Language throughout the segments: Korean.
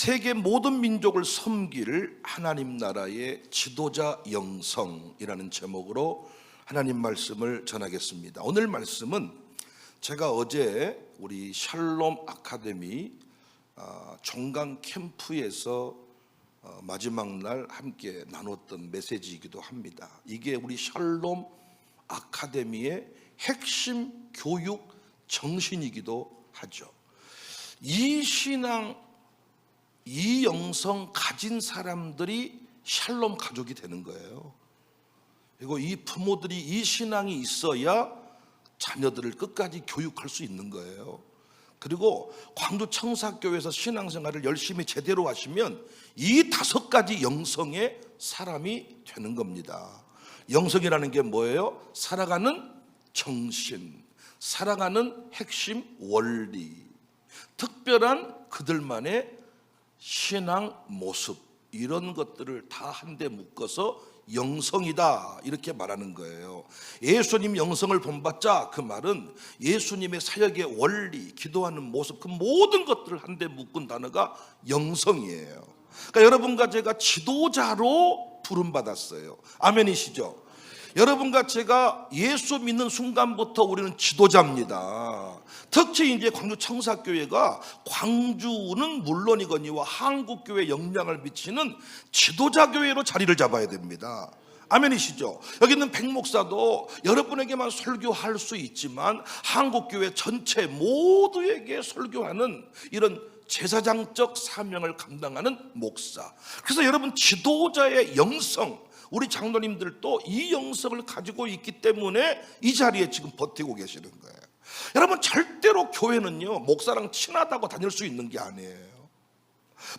세계 모든 민족을 섬길 하나님 나라의 지도자 영성이라는 제목으로 하나님 말씀을 전하겠습니다. 오늘 말씀은 제가 어제 우리 샬롬 아카데미 종강 캠프에서 마지막 날 함께 나눴던 메시지이기도 합니다. 이게 우리 샬롬 아카데미의 핵심 교육 정신이기도 하죠. 이 신앙, 이 영성 가진 사람들이 샬롬 가족이 되는 거예요. 그리고 이 부모들이 이 신앙이 있어야 자녀들을 끝까지 교육할 수 있는 거예요. 그리고 광주 청사교회에서 신앙생활을 열심히 제대로 하시면 이 5가지 영성의 사람이 되는 겁니다. 영성이라는 게 뭐예요? 살아가는 정신, 살아가는 핵심 원리, 특별한 그들만의 신앙 모습, 이런 것들을 다 한데 묶어서 영성이다 이렇게 말하는 거예요. 예수님 영성을 본받자, 그 말은 예수님의 사역의 원리, 기도하는 모습, 그 모든 것들을 한데 묶은 단어가 영성이에요. 그러니까 여러분과 제가 지도자로 부름받았어요. 아멘이시죠? 여러분과 제가 예수 믿는 순간부터 우리는 지도자입니다. 특히 이제 광주 청사교회가 광주는 물론이거니와 한국교회에 영향을 미치는 지도자 교회로 자리를 잡아야 됩니다. 아멘이시죠? 여기 있는 백 목사도 여러분에게만 설교할 수 있지만 한국교회 전체 모두에게 설교하는 이런 제사장적 사명을 감당하는 목사. 그래서 여러분 지도자의 영성, 우리 장로님들도 이 영성을 가지고 있기 때문에 이 자리에 지금 버티고 계시는 거예요. 여러분 절대로 교회는요 목사랑 친하다고 다닐 수 있는 게 아니에요.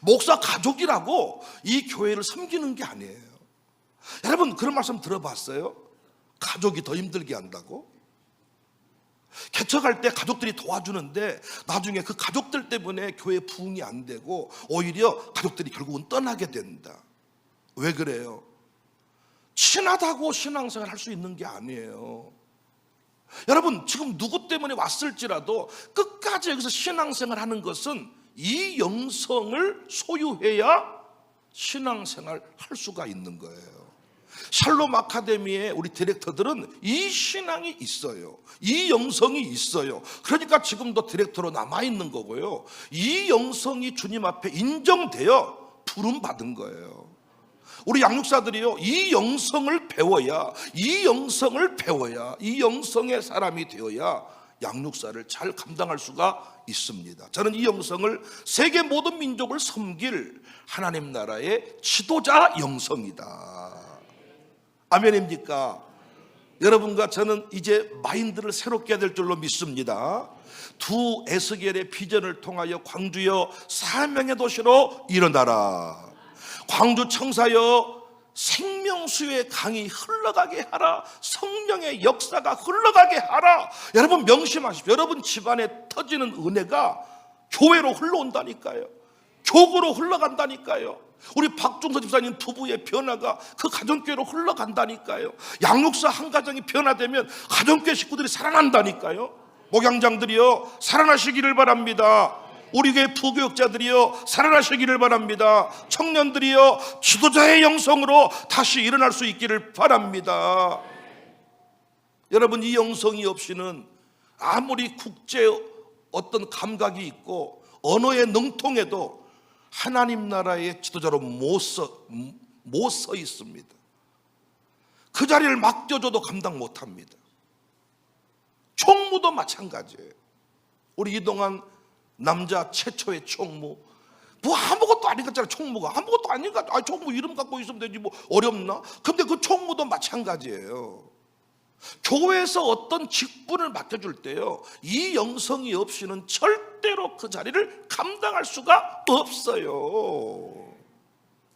목사 가족이라고 이 교회를 섬기는 게 아니에요. 여러분 그런 말씀 들어봤어요? 가족이 더 힘들게 한다고? 개척할 때 가족들이 도와주는데 나중에 그 가족들 때문에 교회 부흥이 안 되고 오히려 가족들이 결국은 떠나게 된다. 왜 그래요? 친하다고 신앙생활 할 수 있는 게 아니에요. 여러분 지금 누구 때문에 왔을지라도 끝까지 여기서 신앙생활 하는 것은 이 영성을 소유해야 신앙생활 할 수가 있는 거예요. 샬롬 아카데미의 우리 디렉터들은 이 신앙이 있어요. 이 영성이 있어요. 그러니까 지금도 디렉터로 남아있는 거고요. 이 영성이 주님 앞에 인정되어 부름받은 거예요. 우리 양육사들이요 이 영성을 배워야, 이 영성의 사람이 되어야 양육사를 잘 감당할 수가 있습니다. 저는 이 영성을 세계 모든 민족을 섬길 하나님 나라의 지도자 영성이다. 아멘입니까? 여러분과 저는 이제 마인드를 새롭게 해야 될 줄로 믿습니다. 두 에스겔의 비전을 통하여 광주여 사명의 도시로 일어나라. 광주 청사여 생명수의 강이 흘러가게 하라. 성령의 역사가 흘러가게 하라. 여러분 명심하십시오. 여러분 집안에 터지는 은혜가 교회로 흘러온다니까요. 교구로 흘러간다니까요. 우리 박종서 집사님 부부의 변화가 그 가정교회로 흘러간다니까요. 양육사 한 가정이 변화되면 가정교회 식구들이 살아난다니까요. 목양장들이요 살아나시기를 바랍니다. 우리 교회 부교육자들이요 살아나시기를 바랍니다. 청년들이요 지도자의 영성으로 다시 일어날 수 있기를 바랍니다. 여러분 이 영성이 없이는 아무리 국제 어떤 감각이 있고 언어에 능통해도 하나님 나라의 지도자로 못 서 있습니다. 그 자리를 맡겨줘도 감당 못합니다. 총무도 마찬가지예요. 우리 이동안 남자 최초의 총무, 뭐 아무것도 아닌 것처럼 총무가 아무것도 아닌 것 같아. 총무 이름 갖고 있으면 되지 뭐 어렵나? 근데 그 총무도 마찬가지예요. 교회에서 어떤 직분을 맡겨줄 때요 이 영성이 없이는 절대로 그 자리를 감당할 수가 없어요.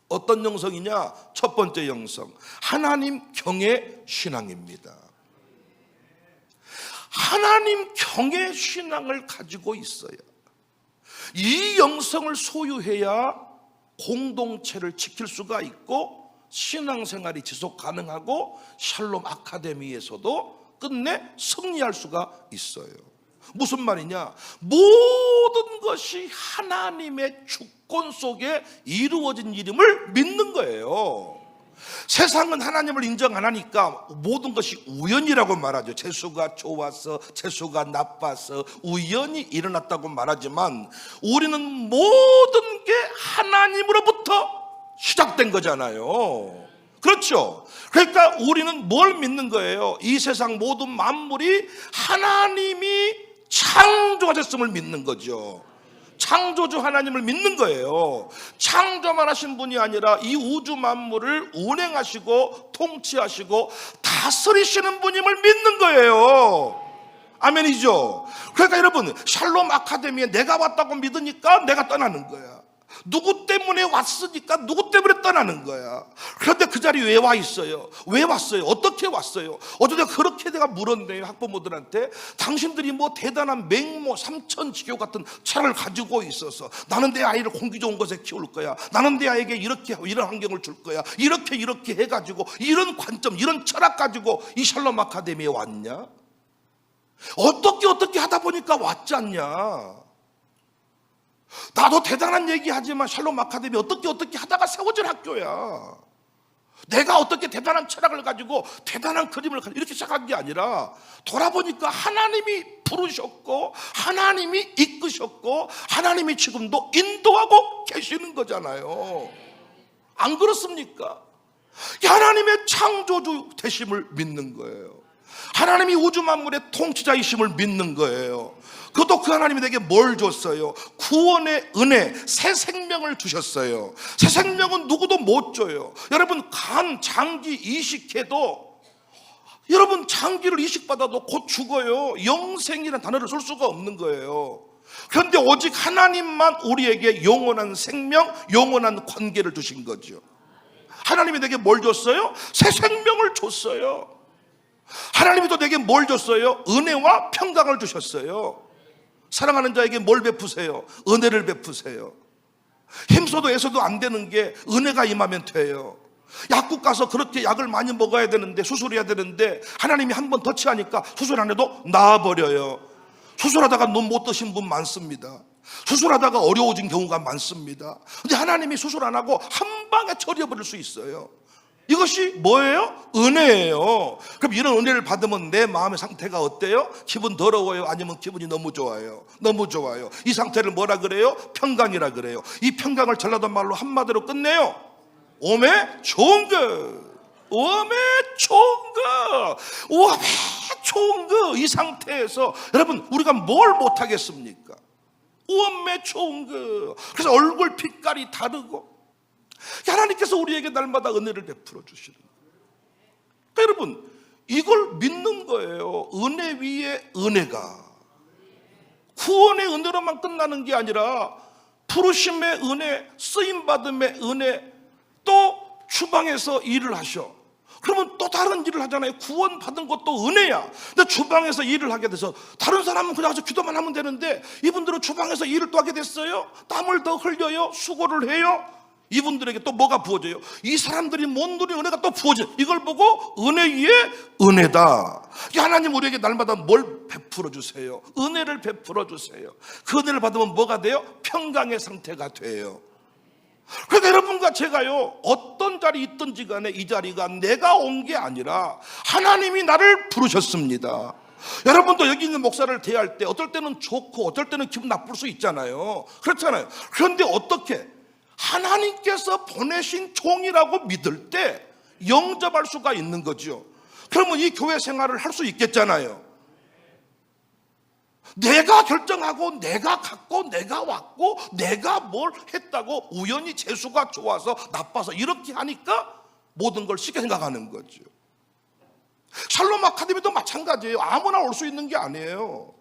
어떤 영성이냐? 첫 번째 영성, 하나님 경외 신앙입니다. 하나님 경외 신앙을 가지고 있어요. 이 영성을 소유해야 공동체를 지킬 수가 있고 신앙생활이 지속 가능하고 샬롬 아카데미에서도 끝내 승리할 수가 있어요. 무슨 말이냐? 모든 것이 하나님의 주권 속에 이루어진 일임을 믿는 거예요. 세상은 하나님을 인정 안 하니까 모든 것이 우연이라고 말하죠. 재수가 좋아서, 재수가 나빠서 우연히 일어났다고 말하지만 우리는 모든 게 하나님으로부터 시작된 거잖아요. 그렇죠? 그러니까 우리는 뭘 믿는 거예요? 이 세상 모든 만물이 하나님이 창조하셨음을 믿는 거죠. 창조주 하나님을 믿는 거예요. 창조만 하신 분이 아니라 이 우주 만물을 운행하시고 통치하시고 다스리시는 분임을 믿는 거예요. 아멘이죠? 그러니까 여러분, 샬롬 아카데미에 내가 왔다고 믿으니까 내가 떠나는 거야. 누구 때문에 왔으니까 누구 때문에 떠나는 거야. 그런데 그 자리에 왜 와 있어요? 왜 왔어요? 어떻게 왔어요? 어쩌다 그렇게 내가 물었네요, 학부모들한테. 당신들이 뭐 대단한 맹모 삼천지교 같은 차를 가지고 있어서 나는 내 아이를 공기 좋은 곳에 키울 거야, 나는 내 아이에게 이렇게 이런 환경을 줄 거야, 이렇게 해가지고 이런 관점, 이런 철학 가지고 이 샬롬 아카데미에 왔냐? 어떻게 하다 보니까 왔지 않냐? 나도 대단한 얘기하지만 샬롬 아카데미 어떻게 하다가 세워진 학교야. 내가 어떻게 대단한 철학을 가지고 대단한 그림을 가지고 이렇게 시작한 게 아니라 돌아보니까 하나님이 부르셨고 하나님이 이끄셨고 하나님이 지금도 인도하고 계시는 거잖아요. 안 그렇습니까? 하나님의 창조주 되심을 믿는 거예요. 하나님이 우주 만물의 통치자이심을 믿는 거예요. 그것도 그 하나님이 내게 뭘 줬어요? 구원의 은혜, 새 생명을 주셨어요. 새 생명은 누구도 못 줘요. 여러분, 간, 장기 이식해도, 여러분 장기를 이식받아도 곧 죽어요. 영생이라는 단어를 쓸 수가 없는 거예요. 그런데 오직 하나님만 우리에게 영원한 생명, 영원한 관계를 주신 거죠. 하나님이 내게 뭘 줬어요? 새 생명을 줬어요. 하나님이 또 내게 뭘 줬어요? 은혜와 평강을 주셨어요. 사랑하는 자에게 뭘 베푸세요? 은혜를 베푸세요. 힘써도 애써도 안 되는 게 은혜가 임하면 돼요. 약국 가서 그렇게 약을 많이 먹어야 되는데, 수술해야 되는데 하나님이 한 번 터치하니까 수술 안 해도 나아버려요. 수술하다가 눈 못 뜨신 분 많습니다. 수술하다가 어려워진 경우가 많습니다. 근데 하나님이 수술 안 하고 한 방에 처리해버릴 수 있어요. 이것이 뭐예요? 은혜예요. 그럼 이런 은혜를 받으면 내 마음의 상태가 어때요? 기분 더러워요? 아니면 기분이 너무 좋아요? 너무 좋아요. 이 상태를 뭐라 그래요? 평강이라 그래요. 이 평강을 전라도 말로 한마디로 끝내요. 오메 좋은 거. 오메 좋은 거. 오메 좋은 거. 이 상태에서 여러분, 우리가 뭘 못하겠습니까? 오메 좋은 거. 그래서 얼굴 빛깔이 다르고 하나님께서 우리에게 날마다 은혜를 베풀어 주시는 거예요. 그러니까 여러분, 이걸 믿는 거예요. 은혜 위에 은혜가. 구원의 은혜로만 끝나는 게 아니라 부르심의 은혜, 쓰임받음의 은혜, 또 주방에서 일을 하셔. 그러면 또 다른 일을 하잖아요. 구원 받은 것도 은혜야. 근데 주방에서 일을 하게 돼서 다른 사람은 그냥 가서 기도만 하면 되는데 이분들은 주방에서 일을 또 하게 됐어요. 땀을 더 흘려요. 수고를 해요. 이분들에게 또 뭐가 부어져요? 이 사람들이 못 누린 은혜가 또 부어져요. 이걸 보고 은혜 위에 은혜다. 하나님 우리에게 날마다 뭘 베풀어 주세요? 은혜를 베풀어 주세요. 그 은혜를 받으면 뭐가 돼요? 평강의 상태가 돼요. 그러니까 여러분과 제가요, 어떤 자리에 있든지 간에 이 자리가 내가 온 게 아니라 하나님이 나를 부르셨습니다. 여러분도 여기 있는 목사를 대할 때 어떨 때는 좋고 어떨 때는 기분 나쁠 수 있잖아요. 그렇잖아요. 그런데 어떻게? 하나님께서 보내신 종이라고 믿을 때 영접할 수가 있는 거죠. 그러면 이 교회 생활을 할 수 있겠잖아요. 내가 결정하고 내가 갖고 내가 왔고 내가 뭘 했다고 우연히 재수가 좋아서 나빠서 이렇게 하니까 모든 걸 쉽게 생각하는 거죠. 샬롬 아카데미도 마찬가지예요. 아무나 올 수 있는 게 아니에요.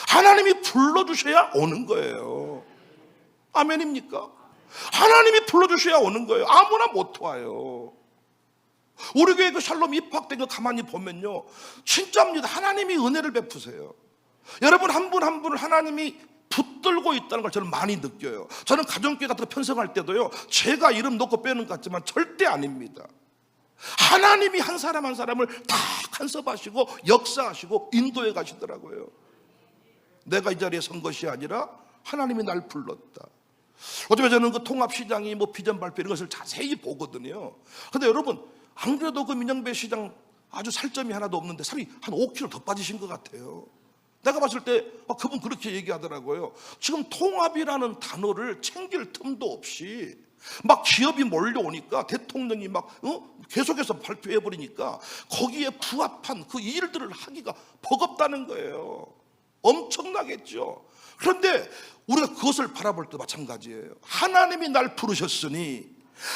하나님이 불러주셔야 오는 거예요. 아멘입니까? 하나님이 불러주셔야 오는 거예요. 아무나 못 와요. 우리 교회 그 샬롬 입학된 거 가만히 보면요, 진짜입니다. 하나님이 은혜를 베푸세요. 여러분 한 분 한 분을 하나님이 붙들고 있다는 걸 저는 많이 느껴요. 저는 가정교회 같은 거 편성할 때도요, 제가 이름 놓고 빼는 것 같지만 절대 아닙니다. 하나님이 한 사람 한 사람을 다 간섭하시고 역사하시고 인도해 가시더라고요. 내가 이 자리에 선 것이 아니라 하나님이 날 불렀다. 어쩌면 저는 그 통합시장이 뭐 비전 발표 이런 것을 자세히 보거든요. 근데 여러분, 안 그래도 그 민영배 시장 아주 살점이 하나도 없는데 살이 한 5kg 더 빠지신 것 같아요. 내가 봤을 때 그분 그렇게 얘기하더라고요. 지금 통합이라는 단어를 챙길 틈도 없이 막 기업이 몰려오니까 대통령이 막 계속해서 발표해버리니까 거기에 부합한 그 일들을 하기가 버겁다는 거예요. 엄청나겠죠. 그런데 우리가 그것을 바라볼 때 마찬가지예요. 하나님이 날 부르셨으니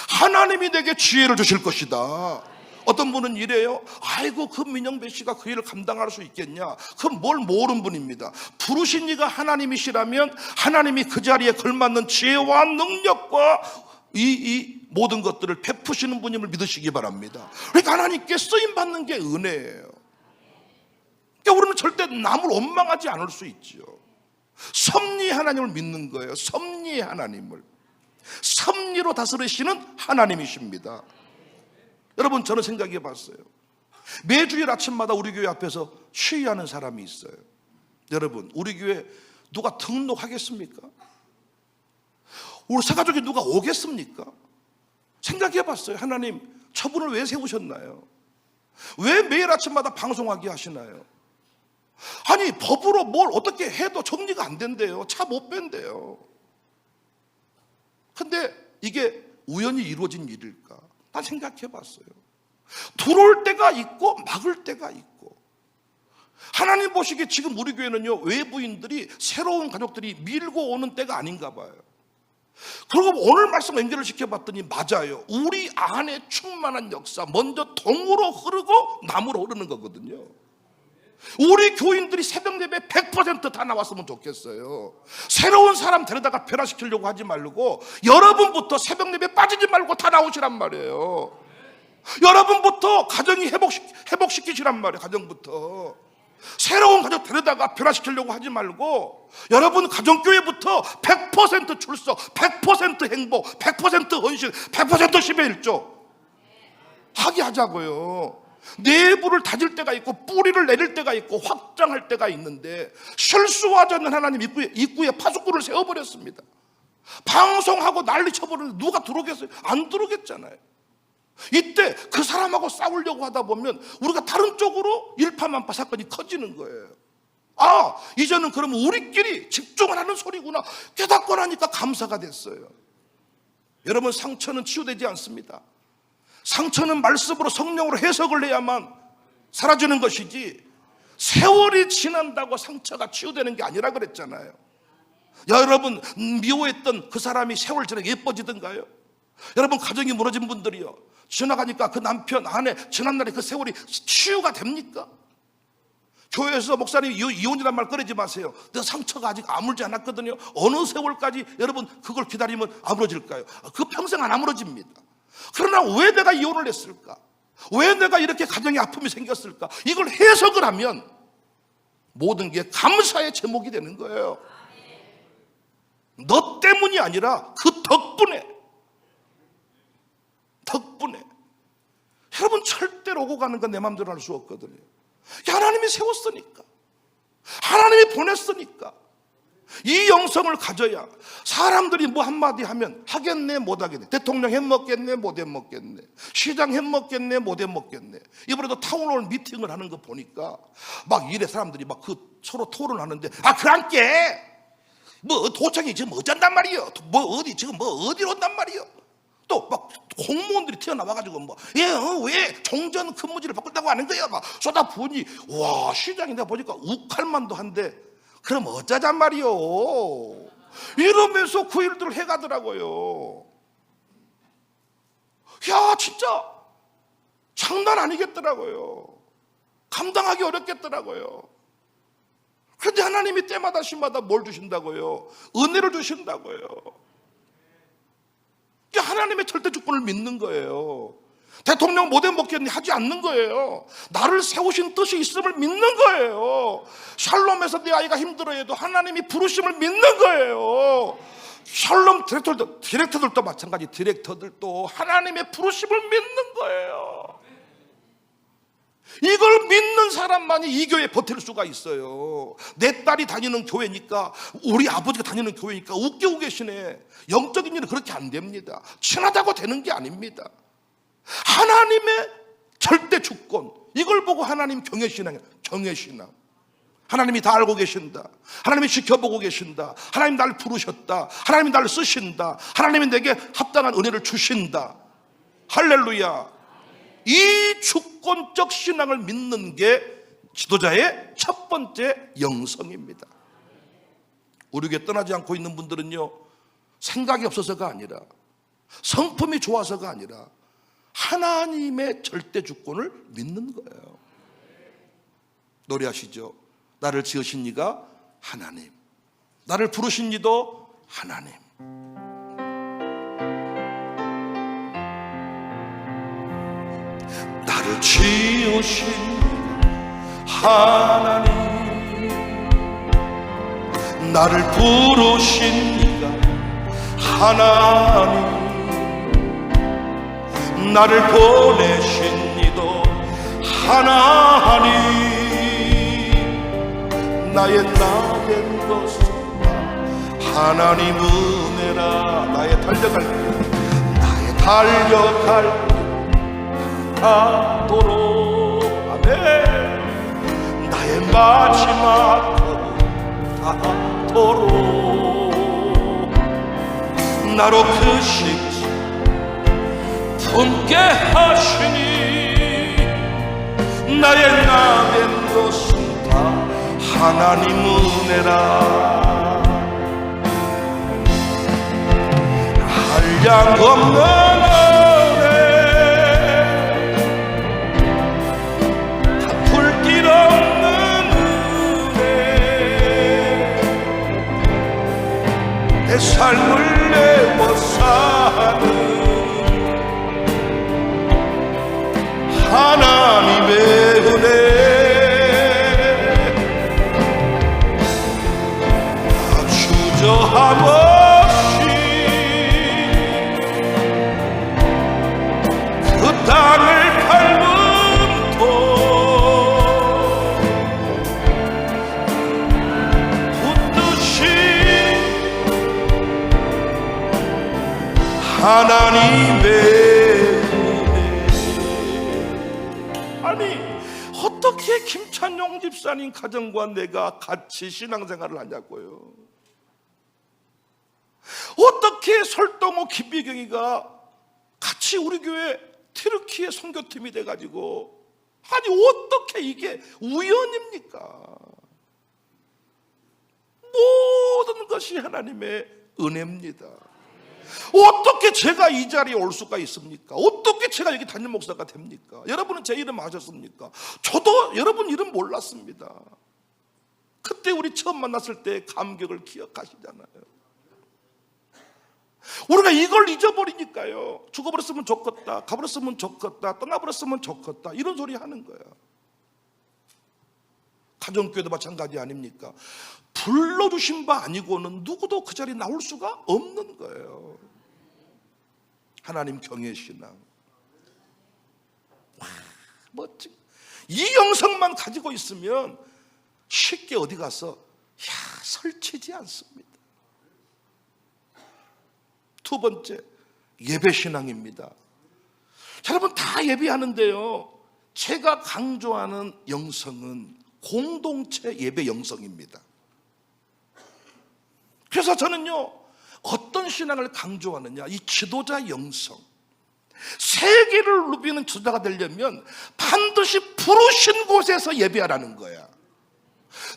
하나님이 내게 지혜를 주실 것이다. 어떤 분은 이래요. 아이고, 그 민영배 씨가 그 일을 감당할 수 있겠냐. 그건 뭘 모르는 분입니다. 부르신 이가 하나님이시라면 하나님이 그 자리에 걸맞는 지혜와 능력과 이 모든 것들을 베푸시는 분임을 믿으시기 바랍니다. 그러니까 하나님께 쓰임받는 게 은혜예요. 그러니까 우리는 절대 남을 원망하지 않을 수 있죠. 섭리의 하나님을 믿는 거예요. 섭리의 하나님을. 섭리로 다스리시는 하나님이십니다. 여러분, 저는 생각해 봤어요. 매주일 아침마다 우리 교회 앞에서 시위하는 사람이 있어요. 여러분, 우리 교회 누가 등록하겠습니까? 우리 새가족이 누가 오겠습니까? 생각해 봤어요. 하나님, 저분을 왜 세우셨나요? 왜 매일 아침마다 방송하게 하시나요? 아니, 법으로 뭘 어떻게 해도 정리가 안 된대요. 차 못 뺀대요. 근데 이게 우연히 이루어진 일일까? 난 생각해 봤어요. 들어올 때가 있고 막을 때가 있고. 하나님 보시기에 지금 우리 교회는요, 외부인들이, 새로운 가족들이 밀고 오는 때가 아닌가 봐요. 그리고 오늘 말씀 연결을 시켜봤더니 맞아요. 우리 안에 충만한 역사, 먼저 동으로 흐르고 남으로 흐르는 거거든요. 우리 교인들이 새벽 예배 100% 다 나왔으면 좋겠어요. 새로운 사람 데려다가 변화시키려고 하지 말고 여러분부터 새벽 예배 빠지지 말고 다 나오시란 말이에요. 여러분부터 가정이 회복시키시란 말이에요. 가정부터. 새로운 가족 데려다가 변화시키려고 하지 말고 여러분 가정교회부터 100% 출석, 100% 행복, 100% 헌신, 100% 10의 1조 하게 하자고요. 내부를 다질 때가 있고 뿌리를 내릴 때가 있고 확장할 때가 있는데 실수하지 않는 하나님 입구에 파수꾼을 세워버렸습니다. 방송하고 난리 쳐버리는데 누가 들어오겠어요? 안 들어오겠잖아요. 이때 그 사람하고 싸우려고 하다 보면 우리가 다른 쪽으로 일파만파 사건이 커지는 거예요. 아, 이제는 그러면 우리끼리 집중을 하는 소리구나 깨닫고 나니까 감사가 됐어요. 여러분, 상처는 치유되지 않습니다. 상처는 말씀으로 성령으로 해석을 해야만 사라지는 것이지 세월이 지난다고 상처가 치유되는 게 아니라 그랬잖아요. 여러분, 미워했던 그 사람이 세월 지나게 예뻐지던가요? 여러분, 가정이 무너진 분들이요, 지나가니까 그 남편, 아내 지난날에 그 세월이 치유가 됩니까? 교회에서 목사님 이혼이란 말 꺼내지 마세요. 내 상처가 아직 아물지 않았거든요. 어느 세월까지 여러분 그걸 기다리면 아물어질까요? 그 평생 안 아물어집니다. 그러나 왜 내가 이혼을 했을까? 왜 내가 이렇게 가정에 아픔이 생겼을까? 이걸 해석을 하면 모든 게 감사의 제목이 되는 거예요. 너 때문이 아니라 그 덕분에 여러분, 절대로 오고 가는 건 내 마음대로 할 수 없거든요. 하나님이 세웠으니까, 하나님이 보냈으니까 이 영성을 가져야 사람들이 뭐 한마디 하면 하겠네 못하겠네, 대통령 해먹겠네 못해먹겠네, 시장 해먹겠네 못해먹겠네. 이번에도 타운홀 미팅을 하는 거 보니까 막 이래 사람들이 막 그 서로 토론하는데, 그랑께 뭐 도청이 지금 어쩐단 말이요, 뭐 어디 지금 뭐 어디로 온단 말이요. 또 막 공무원들이 튀어나와가지고 왜 종전 근무지를 바꾼다고 하는 거야 막 쏟아부으니, 와, 시장이 내가 보니까 욱할만도 한데 그럼 어쩌잔 말이요 이러면서 그 일들을 해가더라고요. 야, 진짜 장난 아니겠더라고요. 감당하기 어렵겠더라고요. 그런데 하나님이 때마다 시마다 뭘 주신다고요? 은혜를 주신다고요. 하나님의 절대 주권을 믿는 거예요. 대통령 못해먹겠니 하지 않는 거예요. 나를 세우신 뜻이 있음을 믿는 거예요. 샬롬에서 내 아이가 힘들어해도 하나님이 부르심을 믿는 거예요. 샬롬 디렉터들도 마찬가지. 디렉터들도 하나님의 부르심을 믿는 거예요. 이걸 믿는 사람만이 이 교회에 버틸 수가 있어요. 내 딸이 다니는 교회니까, 우리 아버지가 다니는 교회니까 웃기고 계시네. 영적인 일은 그렇게 안 됩니다. 친하다고 되는 게 아닙니다. 하나님의 절대 주권, 이걸 보고 하나님 경외신앙이에요. 경외신앙. 하나님이 다 알고 계신다. 하나님이 지켜보고 계신다. 하나님 날 부르셨다. 하나님이 날 쓰신다. 하나님이 내게 합당한 은혜를 주신다. 할렐루야. 이 주권적 신앙을 믿는 게 지도자의 첫 번째 영성입니다. 우리 교회 떠나지 않고 있는 분들은요, 생각이 없어서가 아니라, 성품이 좋아서가 아니라 하나님의 절대 주권을 믿는 거예요. 노래하시죠. 나를 지으신 이가 하나님, 나를 부르신 이도 하나님. 나를 지으신 하나님, 나를 부르신 이가 하나님, 나를 보내신 이도 하나님. 나의 나된 것은 하나님 은혜라. 나의 달려갈 길, 나의 달려갈 길 닿도록, 아멘. 나의 마지막 걸음 닿도록 나로 그 식 품게 하시니 나의 나된 것은 다 하나님 은혜라. 한량 없는 은혜, 갚을 길 없는 은혜, 내 삶을 내어 사는 하나님의 은혜. 주저함 없이 그 땅을 밟은 도 붙듯이 하나님의 은혜. 아니, 어떻게 김찬용 집사님 가정과 내가 같이 신앙생활을 하냐고요. 어떻게 설동호 김비경이가 같이 우리 교회 튀르키예 선교팀이 돼가지고, 아니 어떻게 이게 우연입니까? 모든 것이 하나님의 은혜입니다. 어떻게 제가 이 자리에 올 수가 있습니까? 어떻게 제가 여기 담임 목사가 됩니까? 여러분은 제 이름 아셨습니까? 저도 여러분 이름 몰랐습니다. 그때 우리 처음 만났을 때 감격을 기억하시잖아요. 우리가 이걸 잊어버리니까요, 죽어버렸으면 좋겠다, 가버렸으면 좋겠다, 떠나버렸으면 좋겠다, 이런 소리 하는 거야. 가정교회도 마찬가지 아닙니까? 불러주신 바 아니고는 누구도 그 자리에 나올 수가 없는 거예요. 하나님 경외신앙, 와, 멋지. 이 영성만 가지고 있으면 쉽게 어디 가서 설치지 않습니다. 두 번째, 예배신앙입니다. 여러분 다 예배하는데요, 제가 강조하는 영성은 공동체 예배 영성입니다. 그래서 저는요, 어떤 신앙을 강조하느냐, 이 지도자 영성, 세계를 누비는 지도자가 되려면 반드시 부르신 곳에서 예배하라는 거야.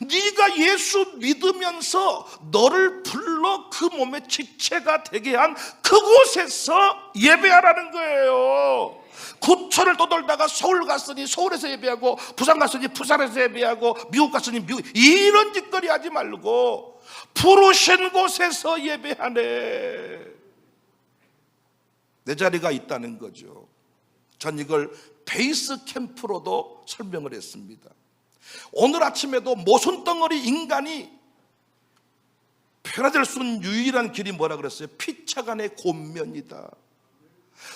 네가 예수 믿으면서 너를 불러 그 몸의 지체가 되게 한 그곳에서 예배하라는 거예요. 구천을 떠돌다가 서울 갔으니 서울에서 예배하고, 부산 갔으니 부산에서 예배하고, 미국 갔으니 미국, 이런 짓거리 하지 말고 부르신 곳에서 예배하네. 내 자리가 있다는 거죠. 전 이걸 베이스 캠프로도 설명을 했습니다. 오늘 아침에도 모순덩어리 인간이 변화될 수 있는 유일한 길이 뭐라 그랬어요? 피차간의 곤면이다.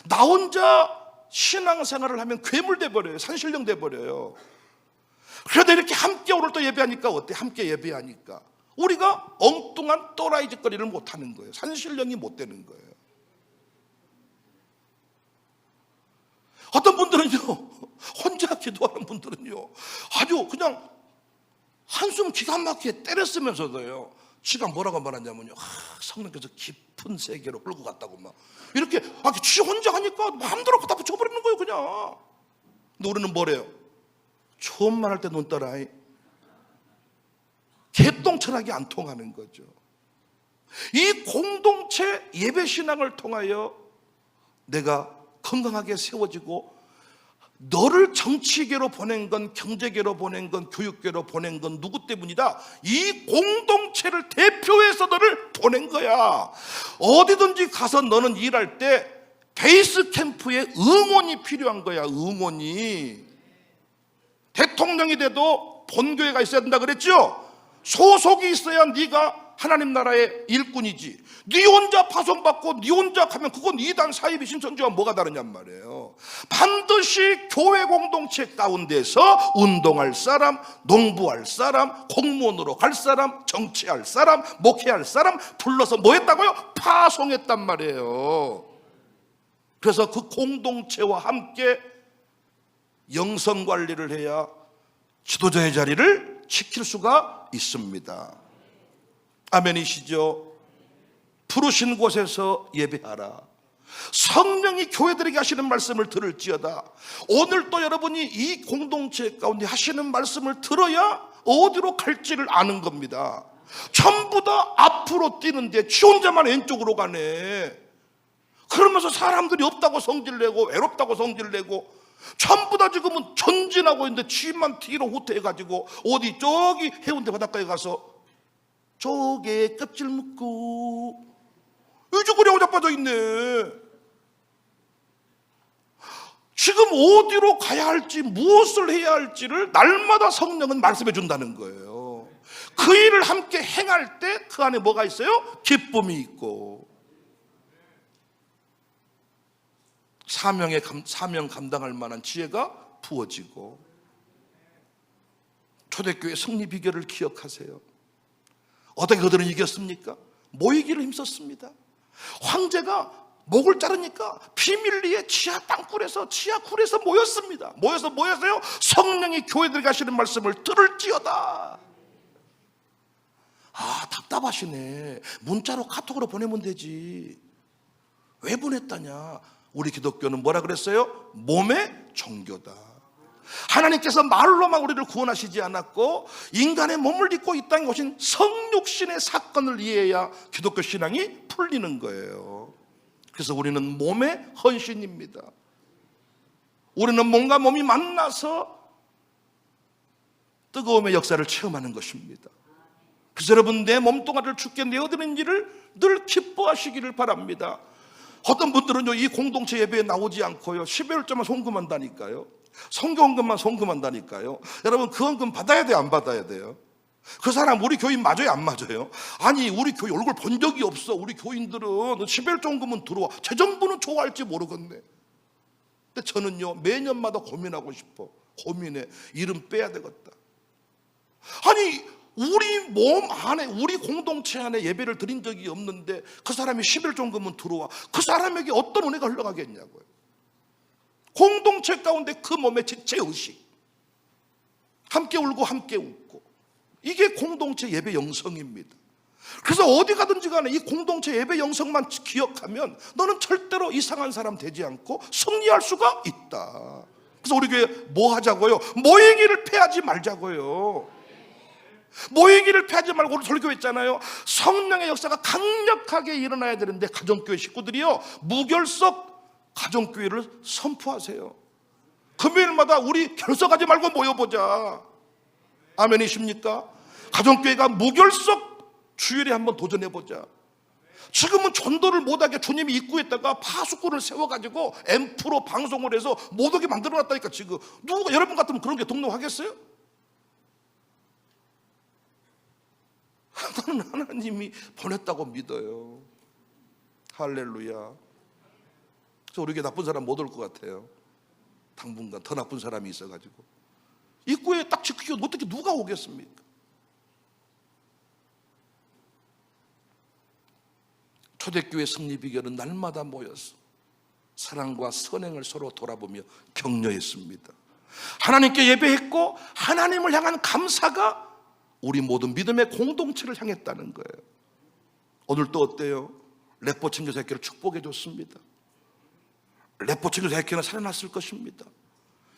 나 혼자 신앙생활을 하면 괴물 돼버려요. 산신령 돼버려요. 그래도 이렇게 함께 오늘 또 예배하니까 어때? 함께 예배하니까 우리가 엉뚱한 또라이 짓거리를 못하는 거예요. 산신령이 못 되는 거예요. 어떤 분들은요, 혼자 기도하는 분들은요, 아주 그냥 한숨 기가 막히게 때렸으면서도요, 지가 뭐라고 말하냐면요, 성령께서 깊은 세계로 끌고 갔다고 막 이렇게 지 혼자 하니까 마음대로 갖다 붙여버리는 거예요, 그냥. 근데 우리는 뭐래요? 처음 말할 때 눈 떠라. 개똥 철학이 안 통하는 거죠. 이 공동체 예배 신앙을 통하여 내가 건강하게 세워지고, 너를 정치계로 보낸 건, 경제계로 보낸 건, 교육계로 보낸 건 누구 때문이다? 이 공동체를 대표해서 너를 보낸 거야. 어디든지 가서 너는 일할 때 베이스 캠프에 응원이 필요한 거야. 응원이. 대통령이 돼도 본교회가 있어야 된다 그랬죠? 소속이 있어야 네가 하나님 나라의 일꾼이지. 네 혼자 파송받고 네 혼자 가면 그건 이단 사이비 신천지와 뭐가 다르냔 말이에요. 반드시 교회 공동체 가운데서 운동할 사람, 농부할 사람, 공무원으로 갈 사람, 정치할 사람, 목회할 사람 불러서 뭐 했다고요? 파송했단 말이에요. 그래서 그 공동체와 함께 영성 관리를 해야 지도자의 자리를 지킬 수가 있습니다. 아멘이시죠? 부르신 곳에서 예배하라. 성령이 교회들에게 하시는 말씀을 들을지어다. 오늘 또 여러분이 이 공동체 가운데 하시는 말씀을 들어야 어디로 갈지를 아는 겁니다. 전부 다 앞으로 뛰는데 지 혼자만 왼쪽으로 가네. 그러면서 사람들이 없다고 성질내고 외롭다고 성질내고 전부 다 지금은 전진하고 있는데 지만 뒤로 후퇴해가지고 어디 저기 해운대 바닷가에 가서 조개 껍질 묶고 유주거리하고 자빠져 있네. 지금 어디로 가야 할지, 무엇을 해야 할지를 날마다 성령은 말씀해 준다는 거예요. 그 일을 함께 행할 때 그 안에 뭐가 있어요? 기쁨이 있고, 사명 감당할 만한 지혜가 부어지고. 초대교회 승리 비결을 기억하세요. 어떻게 그들은 이겼습니까? 모이기를 힘썼습니다. 황제가 목을 자르니까 비밀리에 지하 땅굴에서 지하굴에서 모였습니다. 모였어요. 성령이 교회들에게 하시는 말씀을 들을지어다. 답답하시네. 문자로 카톡으로 보내면 되지. 왜 보냈다냐? 우리 기독교는 뭐라 그랬어요? 몸의 종교다. 하나님께서 말로만 우리를 구원하시지 않았고 인간의 몸을 입고 이 땅에 오신 성육신의 사건을 이해해야 기독교 신앙이 풀리는 거예요. 그래서 우리는 몸의 헌신입니다. 우리는 몸과 몸이 만나서 뜨거움의 역사를 체험하는 것입니다. 그래서 여러분, 내 몸뚱아리를 주께 내어드리는 일을 늘 기뻐하시기를 바랍니다. 어떤 분들은요, 이 공동체 예배에 나오지 않고요, 12월절만 송금한다니까요. 성경헌금만 송금한다니까요. 여러분, 그 헌금 받아야 돼요, 안 받아야 돼요? 그 사람 우리 교인 맞아요, 안 맞아요? 아니, 우리 교인 얼굴 본 적이 없어. 우리 교인들은 11조헌금은 들어와. 재정부는 좋아할지 모르겠네. 근데 저는요, 매년마다 고민하고 싶어. 고민해. 이름 빼야 되겠다. 아니, 우리 몸 안에, 우리 공동체 안에 예배를 드린 적이 없는데 그 사람이 11조헌금은 들어와. 그 사람에게 어떤 은혜가 흘러가겠냐고요. 공동체 가운데 그 몸의 지체의식, 함께 울고 함께 웃고, 이게 공동체 예배 영성입니다. 그래서 어디 가든지 간에 이 공동체 예배 영성만 기억하면 너는 절대로 이상한 사람 되지 않고 승리할 수가 있다. 그래서 우리 교회 뭐 하자고요? 모이기를 패하지 말자고요. 모이기를 패하지 말고 오늘 설교했잖아요. 성령의 역사가 강력하게 일어나야 되는데 가정교회 식구들이요, 무결석 가정교회를 선포하세요. 금요일마다 우리 결석하지 말고 모여보자. 아멘이십니까? 가정교회가 무결석 주일에 한번 도전해보자. 지금은 전도를 못하게 주님이 입구에다가 파수꾼을 세워가지고 앰프로 방송을 해서 못오게 만들어놨다니까. 지금 누가 여러분 같으면 그런 게 등록하겠어요? 나는 하나님이 보냈다고 믿어요. 할렐루야. 그래서 우리 교회 나쁜 사람 못 올 것 같아요. 당분간 더 나쁜 사람이 있어가지고 입구에 딱 지키고 어떻게 누가 오겠습니까? 초대교회 승리 비결은 날마다 모여서 사랑과 선행을 서로 돌아보며 격려했습니다. 하나님께 예배했고 하나님을 향한 감사가 우리 모든 믿음의 공동체를 향했다는 거예요. 오늘 또 어때요? 래퍼 친교사학교를 축복해 줬습니다. 래퍼 친교사학교는 살아났을 것입니다.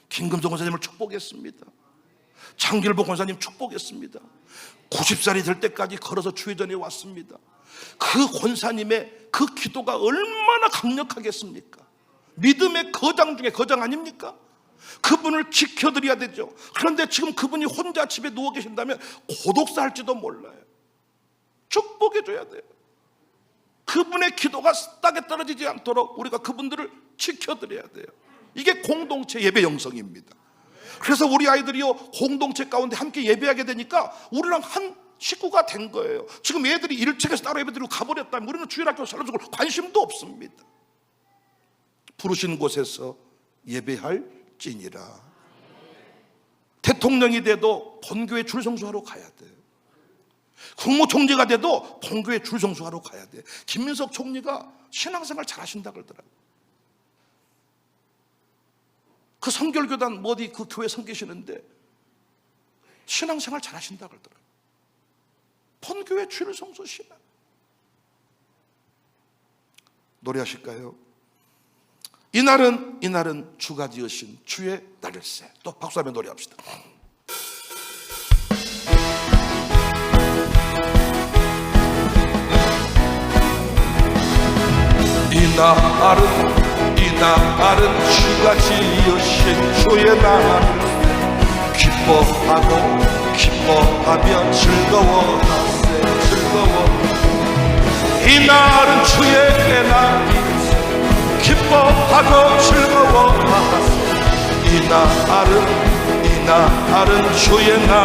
김금성 권사님을 축복했습니다. 장길복 권사님 축복했습니다. 90살이 될 때까지 걸어서 주회전에 왔습니다. 그 권사님의 그 기도가 얼마나 강력하겠습니까? 믿음의 거장 중에 거장 아닙니까? 그분을 지켜드려야 되죠. 그런데 지금 그분이 혼자 집에 누워 계신다면 고독사 할지도 몰라요. 축복해줘야 돼요. 그분의 기도가 땅에 떨어지지 않도록 우리가 그분들을 지켜드려야 돼요. 이게 공동체 예배 영성입니다. 그래서 우리 아이들이요 공동체 가운데 함께 예배하게 되니까 우리랑 한 식구가 된 거예요. 지금 애들이 일찍에서 따로 예배드리고 가버렸다면 우리는 주일학교 살려주고 관심도 없습니다. 부르신 곳에서 예배할지니라. 대통령이 돼도 본교회 줄성수하러 가야 돼요. 국무총리가 돼도 본교회 줄성수하러 가야 돼요. 김민석 총리가 신앙생활 잘하신다 그러더라고요. 그 성결교단 어디 그 교회 섬기시는데 신앙생활 잘하신다 그러더라고요. 본교회 줄성수 신앙. 노래하실까요? 이날은 주가 지으신 주의 날일세. 또 박수하며 노래합시다. 이날은 주가 지으신 주의 날. 기뻐하며 즐거워하세. 이날은 주의 날. 기뻐하고 즐거워하세. 이날은 주의 날.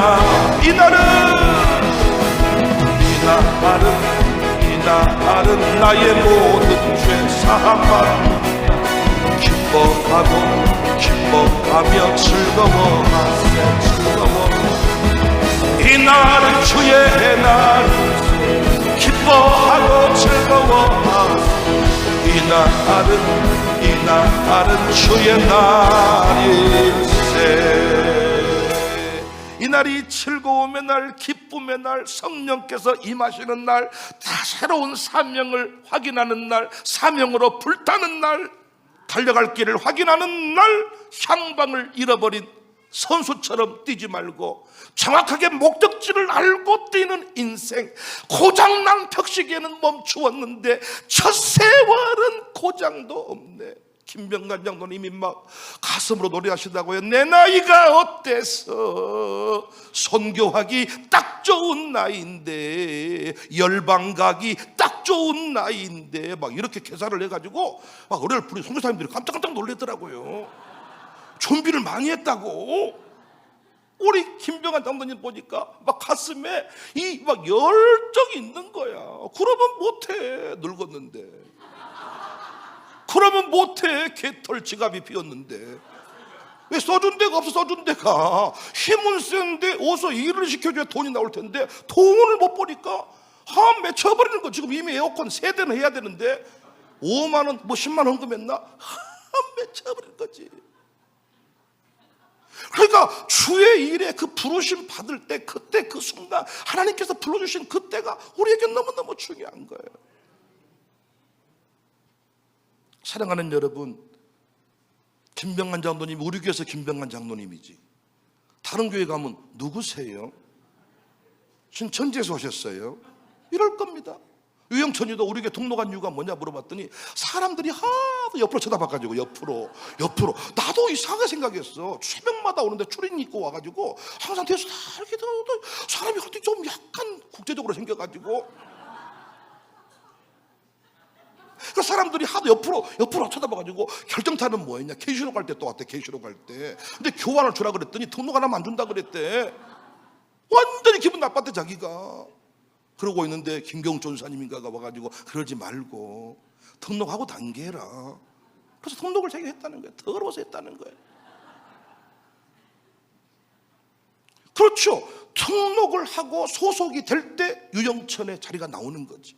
이날은 나의 모든 죄 사함받. 기뻐하며 즐거워하세. 이날은 주의 날. 기뻐하고 즐거워하세. 이날은 주의 날일세. 이날이 즐거움의 날, 기쁨의 날, 성령께서 임하시는 날, 다 새로운 사명을 확인하는 날, 사명으로 불타는 날, 달려갈 길을 확인하는 날, 향방을 잃어버린 선수처럼 뛰지 말고 정확하게 목적지를 알고 뛰는 인생. 고장난 벽시계는 멈추었는데 첫 세월은 고장도 없네. 김병관 장로님이 막 가슴으로 노래하시다고요. 내 나이가 어때서 선교하기 딱 좋은 나이인데, 열방가기 딱 좋은 나이인데, 막 이렇게 계산을 해가지고 막 노래를 부르는 선교사님들이 깜짝깜짝 놀랐더라고요. 준비를 많이 했다고. 우리 김병관 장로님 보니까 막 가슴에 이 막 열정이 있는 거야. 그러면 못해, 늙었는데. 그러면 못해, 개털 지갑이 비었는데. 왜 써준 데가 없어? 써준 데가 힘은 센데 어서 일을 시켜줘야 돈이 나올 텐데 돈을 못 보니까 맺혀버리는 거. 지금 이미 에어컨 3대는 해야 되는데 5만 원, 뭐 10만 원 헌금했나? 맺혀버리는 거지. 그러니까 주의 일에 그 부르심 받을 때, 그때 그 순간 하나님께서 불러주신 그때가 우리에게 너무너무 중요한 거예요. 사랑하는 여러분, 김병관 장로님, 우리 교회에서 김병관 장로님이지 다른 교회 가면 누구세요? 신천지에서 오셨어요? 이럴 겁니다. 유영천이도 우리 교회 등록한 이유가 뭐냐 물어봤더니 사람들이 하도 옆으로 쳐다봐가지고 옆으로 나도 이상하게 생각했어. 새벽마다 오는데 추린 입고 와가지고 항상 뒤에서 다 이렇게 사람이 좀 약간 국제적으로 생겨가지고 그 사람들이 하도 옆으로 쳐다봐가지고 결정타는 뭐였냐? 케이시로 갈 때 또 왔대. 케이시로 갈 때. 근데 교환을 주라 그랬더니 등록 하나만 안 준다 그랬대. 완전히 기분 나빴대 자기가. 그러고 있는데 김경주 전사님인가가 와가지고 그러지 말고 등록하고 단계해라. 그래서 등록을 자기가 했다는 거예요. 더러워서 했다는 거예요. 그렇죠. 등록을 하고 소속이 될 때 유영천의 자리가 나오는 거지.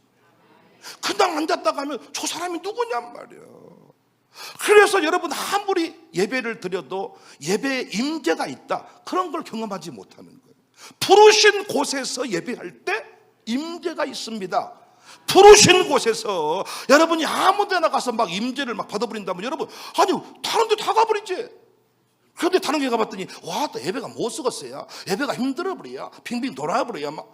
그냥 앉았다가 하면 저 사람이 누구냔 말이에요. 그래서 여러분 아무리 예배를 드려도 예배에 임재가 있다, 그런 걸 경험하지 못하는 거예요. 부르신 곳에서 예배할 때 임재가 있습니다. 부르신 곳에서 여러분이 아무 데나 가서 막 임재를 막 받아버린다면 여러분, 아니 다른 데 다 가버리지. 그런데 다른 데 가봤더니 와, 또 예배가 못 쓰겠어요. 예배가 힘들어버려야 빙빙 돌아버려야 막.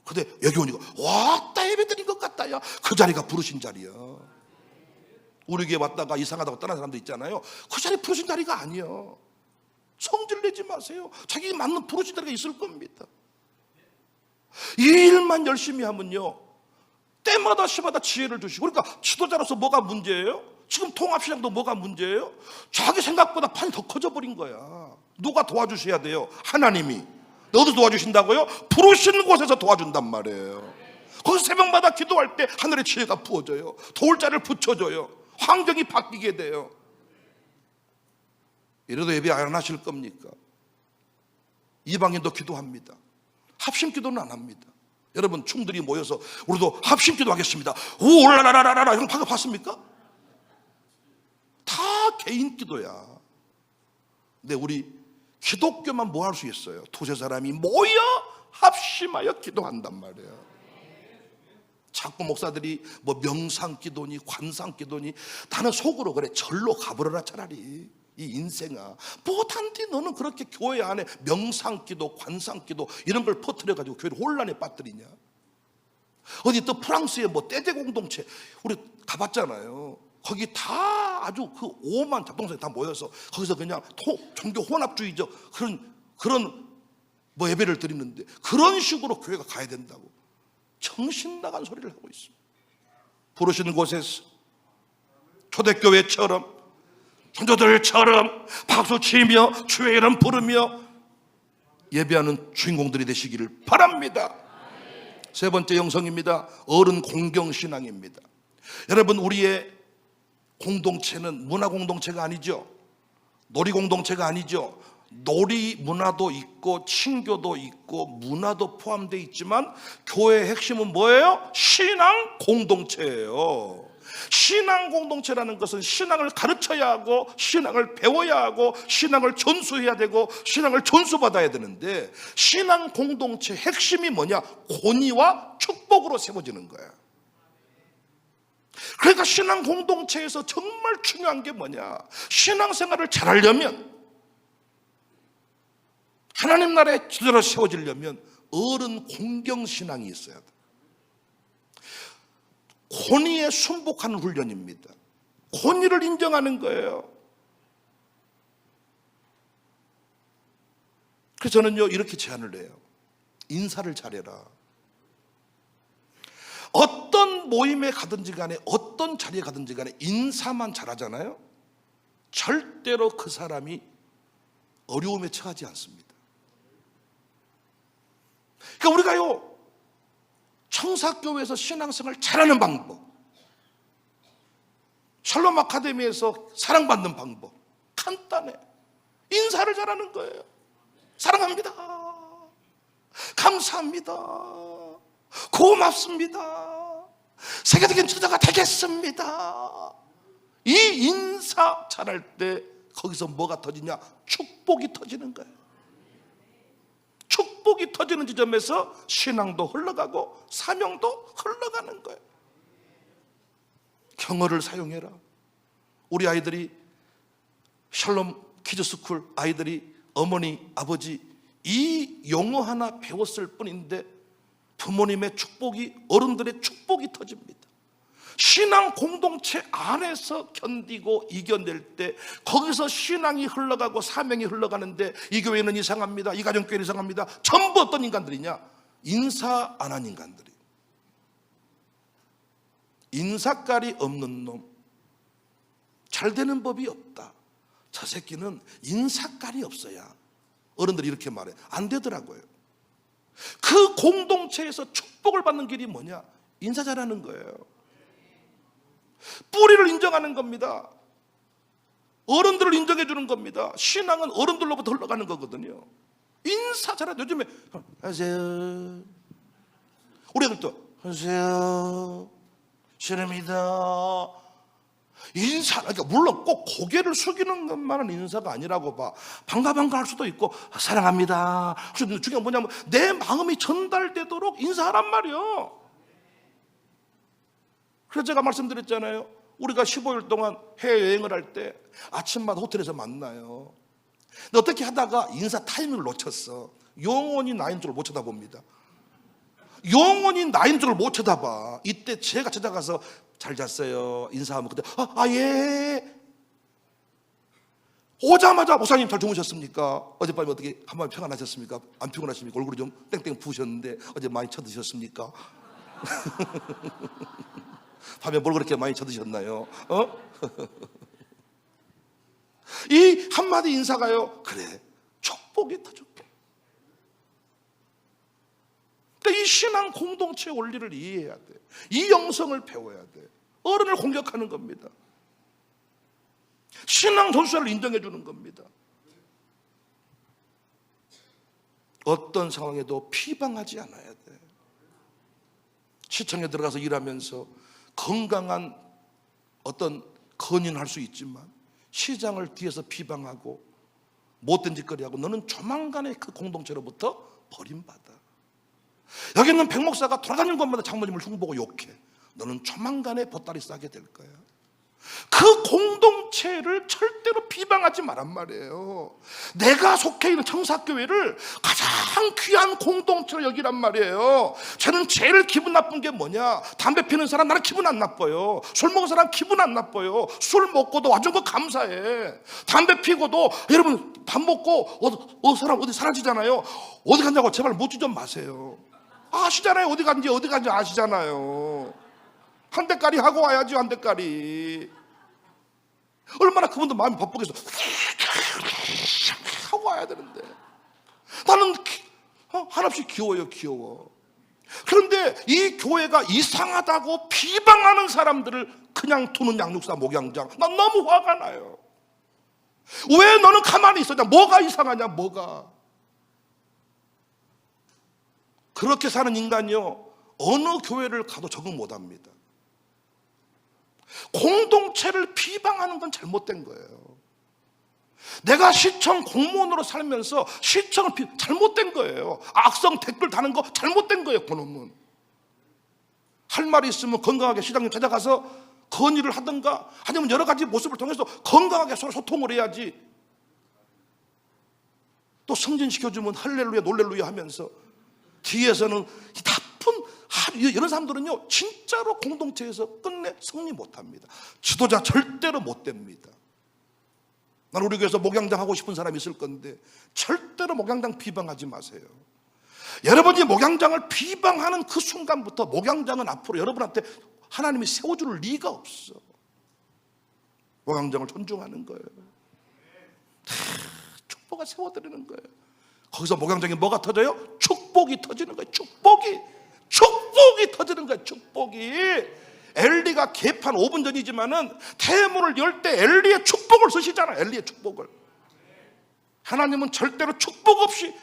근데 여기 오니까 와, 딱 예배 드린 것 같다. 야, 그 자리가 부르신 자리야. 우리 교회 왔다가 이상하다고 떠난 사람도 있잖아요. 그 자리 부르신 자리가 아니에요. 성질 내지 마세요. 자기 맞는 부르신 자리가 있을 겁니다. 이 일만 열심히 하면요, 때마다 시마다 지혜를 주시고. 그러니까 지도자로서 뭐가 문제예요? 지금 통합시장도 뭐가 문제예요? 자기 생각보다 판이 더 커져 버린 거야. 누가 도와주셔야 돼요? 하나님이. 너도 도와주신다고요? 부르신 곳에서 도와준단 말이에요. 거기서 새벽마다 기도할 때 하늘의 지혜가 부어져요. 도울 자를 붙여줘요. 환경이 바뀌게 돼요. 이래도 예배 안 하실 겁니까? 이방인도 기도합니다. 합심 기도는 안 합니다. 여러분 충들이 모여서 우리도 합심 기도하겠습니다, 오라라라라라, 이런 방금 봤습니까? 다 개인 기도야. 근데 우리 기독교만 뭐 할 수 있어요? 두세 사람이 모여 합심하여 기도한단 말이에요. 자꾸 목사들이 뭐 명상기도니 관상기도니, 나는 속으로 그래, 절로 가버려라 차라리. 이 인생아, 못한디 너는 그렇게 교회 안에 명상기도 관상기도 이런 걸 퍼뜨려가지고 교회를 혼란에 빠뜨리냐. 어디 또 프랑스의 뭐 떼제 공동체 우리 가봤잖아요. 거기 다 아주 그 오만 잡동사니 다 모여서 거기서 그냥 종교 혼합주의적 그런 뭐 예배를 드리는데, 그런 식으로 교회가 가야 된다고 정신 나간 소리를 하고 있습니다. 부르시는 곳에서 초대교회처럼 선조들처럼 박수치며 주의 이름 부르며 예배하는 주인공들이 되시기를 바랍니다. 세 번째 영성입니다. 어른 공경신앙입니다. 여러분, 우리의 공동체는 문화 공동체가 아니죠. 놀이 공동체가 아니죠. 놀이 문화도 있고 친교도 있고 문화도 포함되어 있지만 교회의 핵심은 뭐예요? 신앙 공동체예요. 신앙 공동체라는 것은 신앙을 가르쳐야 하고 신앙을 배워야 하고 신앙을 전수해야 되고 신앙을 전수받아야 되는데, 신앙 공동체 핵심이 뭐냐? 권위와 축복으로 세워지는 거야. 그러니까 신앙 공동체에서 정말 중요한 게 뭐냐? 신앙생활을 잘하려면, 하나님 나라의 지도자로 세워지려면 어른 공경신앙이 있어야 돼. 권위에 순복하는 훈련입니다. 권위를 인정하는 거예요. 그래서 저는요, 이렇게 제안을 해요. 인사를 잘해라. 어떤 모임에 가든지 간에 어떤 자리에 가든지 간에 인사만 잘하잖아요, 절대로 그 사람이 어려움에 처하지 않습니다. 그러니까 우리가요, 청사교회에서 신앙생활 잘하는 방법, 샬롬 아카데미에서 사랑받는 방법 간단해. 인사를 잘하는 거예요. 사랑합니다, 감사합니다, 고맙습니다, 세계적인 지도자가 되겠습니다. 이 인사 잘할 때 거기서 뭐가 터지냐? 축복이 터지는 거예요. 축복이 터지는 지점에서 신앙도 흘러가고 사명도 흘러가는 거예요. 경어를 사용해라. 우리 아이들이 샬롬 키즈스쿨 아이들이 어머니 아버지 이 용어 하나 배웠을 뿐인데 부모님의 축복이, 어른들의 축복이 터집니다. 신앙 공동체 안에서 견디고 이겨낼 때 거기서 신앙이 흘러가고 사명이 흘러가는데, 이 교회는 이상합니다, 이 가정교회는 이상합니다. 전부 어떤 인간들이냐? 인사 안 한 인간들이. 인사깔이 없는 놈, 잘 되는 법이 없다. 저 새끼는 인사깔이 없어야, 어른들이 이렇게 말해, 안 되더라고요. 그 공동체에서 축복을 받는 길이 뭐냐? 인사 잘하는 거예요. 뿌리를 인정하는 겁니다. 어른들을 인정해 주는 겁니다. 신앙은 어른들로부터 흘러가는 거거든요. 인사 잘해. 요즘에 안녕하세요. 우리 애들도 안녕하세요. 실례입니다. 인사, 그러니까 물론 꼭 고개를 숙이는 것만은 인사가 아니라고 봐. 반가 할 수도 있고 사랑합니다. 중요한 뭐냐면 내 마음이 전달되도록 인사하란 말이요. 그래서 제가 말씀드렸잖아요. 우리가 15일 동안 해외여행을 할 때 아침마다 호텔에서 만나요. 근데 어떻게 하다가 인사 타이밍을 놓쳤어. 영원히 나인 쪽을 못 쳐다봅니다. 영원히 나인 쪽을 못 쳐다봐. 이때 제가 찾아가서 잘 잤어요 인사하면 그때 예. 오자마자 목사님 잘 주무셨습니까? 어젯밤에 어떻게 한밤 평안하셨습니까? 안 피곤하십니까? 얼굴이 좀 땡땡 부으셨는데 어제 많이 쳐드셨습니까? 밤에 뭘 그렇게 많이 쳐드셨나요? 이 한마디 인사가요, 그래, 축복이 터졌게. 그러니까 이 신앙 공동체 원리를 이해해야 돼. 이 영성을 배워야 돼. 어른을 공격하는 겁니다. 신앙 전수를 인정해 주는 겁니다. 어떤 상황에도 비방하지 않아야 돼. 시청에 들어가서 일하면서 건강한 어떤 건의는 할 수 있지만 시장을 뒤에서 비방하고 못된 짓거리하고 너는 조만간에 그 공동체로부터 버림받아. 여기 있는 백 목사가 돌아다니는 곳마다 장모님을 흉보고 욕해. 너는 조만간에 보따리 싸게 될 거야. 그 공동체를 절대로 비방하지 말란 말이에요. 내가 속해 있는 청사교회를 가장 귀한 공동체로 여기란 말이에요. 저는 제일 기분 나쁜 게 뭐냐? 담배 피는 사람 나는 기분 안 나빠요. 술 먹은 사람 기분 안 나빠요. 술 먹고도 와준 거 감사해. 담배 피고도 여러분 밥 먹고 사람 어디 사라지잖아요. 어디 갔냐고 제발 묻지 좀 마세요. 아시잖아요. 어디 간지 아시잖아요. 한 대까리 하고 와야지. 한 대까리. 얼마나 그분도 마음이 바쁘겠어. 하고 와야 되는데 나는 한없이 귀여워. 그런데 이 교회가 이상하다고 비방하는 사람들을 그냥 두는 양육사 목양장, 난 너무 화가 나요. 왜 너는 가만히 있었냐? 뭐가 이상하냐? 뭐가? 그렇게 사는 인간이요, 어느 교회를 가도 적응 못합니다. 공동체를 비방하는 건 잘못된 거예요. 내가 시청 공무원으로 살면서 시청을 잘못된 거예요. 악성 댓글 다는 거 잘못된 거예요. 그놈은 할 말이 있으면 건강하게 시장님 찾아가서 건의를 하든가 아니면 여러 가지 모습을 통해서 건강하게 서로 소통을 해야지. 또 승진시켜주면 할렐루야 놀렐루야 하면서 뒤에서는 나쁜 이런 사람들은요 진짜로 공동체에서 끝내 승리 못합니다. 지도자 절대로 못 됩니다. 난 우리 교회에서 목양장 하고 싶은 사람이 있을 건데 절대로 목양장 비방하지 마세요. 여러분이 목양장을 비방하는 그 순간부터 목양장은 앞으로 여러분한테 하나님이 세워줄 리가 없어. 목양장을 존중하는 거예요. 축복을 세워드리는 거예요. 거기서 목양장에 뭐가 터져요? 축복이 터지는 거예요. 축복이 터지는 거예요. 축복이. 엘리가 개판 5분 전이지만은 태문을 열 때 엘리의 축복을 쓰시잖아요. 엘리의 축복을. 하나님은 절대로 축복 없이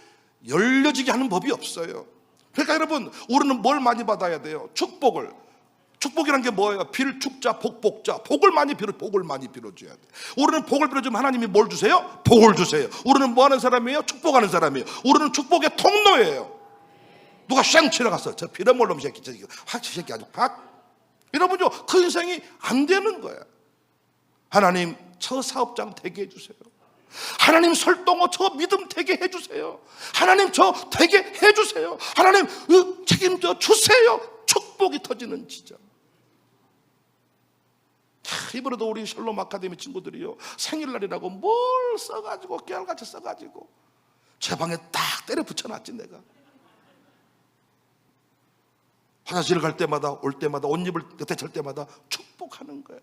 열려지게 하는 법이 없어요. 그러니까 여러분, 우리는 뭘 많이 받아야 돼요? 축복을. 축복이란 게 뭐예요? 빌축자, 복복자. 복을 많이 빌어줘야 돼. 우리는 복을 빌어주면 하나님이 뭘 주세요? 복을 주세요. 우리는 뭐 하는 사람이에요? 축복하는 사람이에요. 우리는 축복의 통로예요. 누가 쌩 지나갔어. 저 빌어먹을 놈 새끼, 저 새끼 아주 확. 여러분요, 그 인생이 안 되는 거야. 하나님, 저 사업장 되게 해주세요. 하나님, 설동호 저 믿음 되게 해주세요. 하나님, 저 되게 해주세요. 하나님, 책임져 주세요. 축복이 터지는 지점. 이번에도 우리 샬롬 아카데미 친구들이요, 생일날이라고 뭘 써가지고 깨알같이 써가지고 제 방에 딱 때려 붙여놨지. 내가 화장실 갈 때마다 올 때마다 옷 입을 대체할 때마다 축복하는 거예요.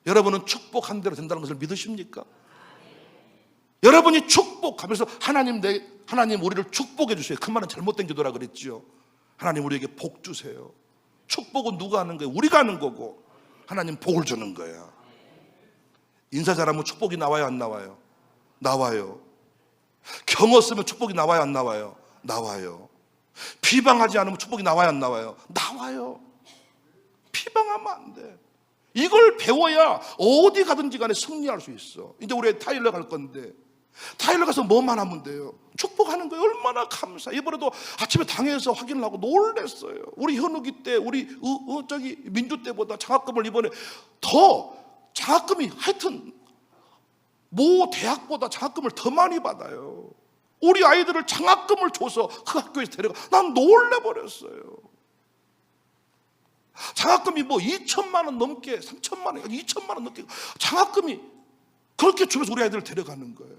여러분은 축복한 대로 된다는 것을 믿으십니까? 여러분이 축복하면서 하나님 우리를 축복해 주세요. 그 말은 잘못된 기도라 그랬지요. 하나님 우리에게 복 주세요. 축복은 누가 하는 거예요? 우리가 하는 거고 하나님 복을 주는 거야. 인사 잘하면 축복이 나와요, 안 나와요? 나와요. 경어 쓰면 축복이 나와요, 안 나와요? 나와요. 비방하지 않으면 축복이 나와요, 안 나와요? 나와요. 비방하면 안 돼. 이걸 배워야 어디 가든지 간에 승리할 수 있어. 이제 우리 타일러 갈 건데, 타일러 가서 뭐만 하면 돼요? 축복하는 거예요. 얼마나 감사. 이번에도 아침에 당에서 확인을 하고 놀랬어요. 우리 현욱이 때, 우리 민주 때보다 장학금을 이번에 더, 장학금이 하여튼 모 대학보다 장학금을 더 많이 받아요. 우리 아이들을 장학금을 줘서 그 학교에서 데려가. 난 놀래버렸어요. 장학금이 뭐 2천만 원 넘게, 3천만 원, 2천만 원 넘게 장학금이 그렇게 주면서 우리 아이들을 데려가는 거예요.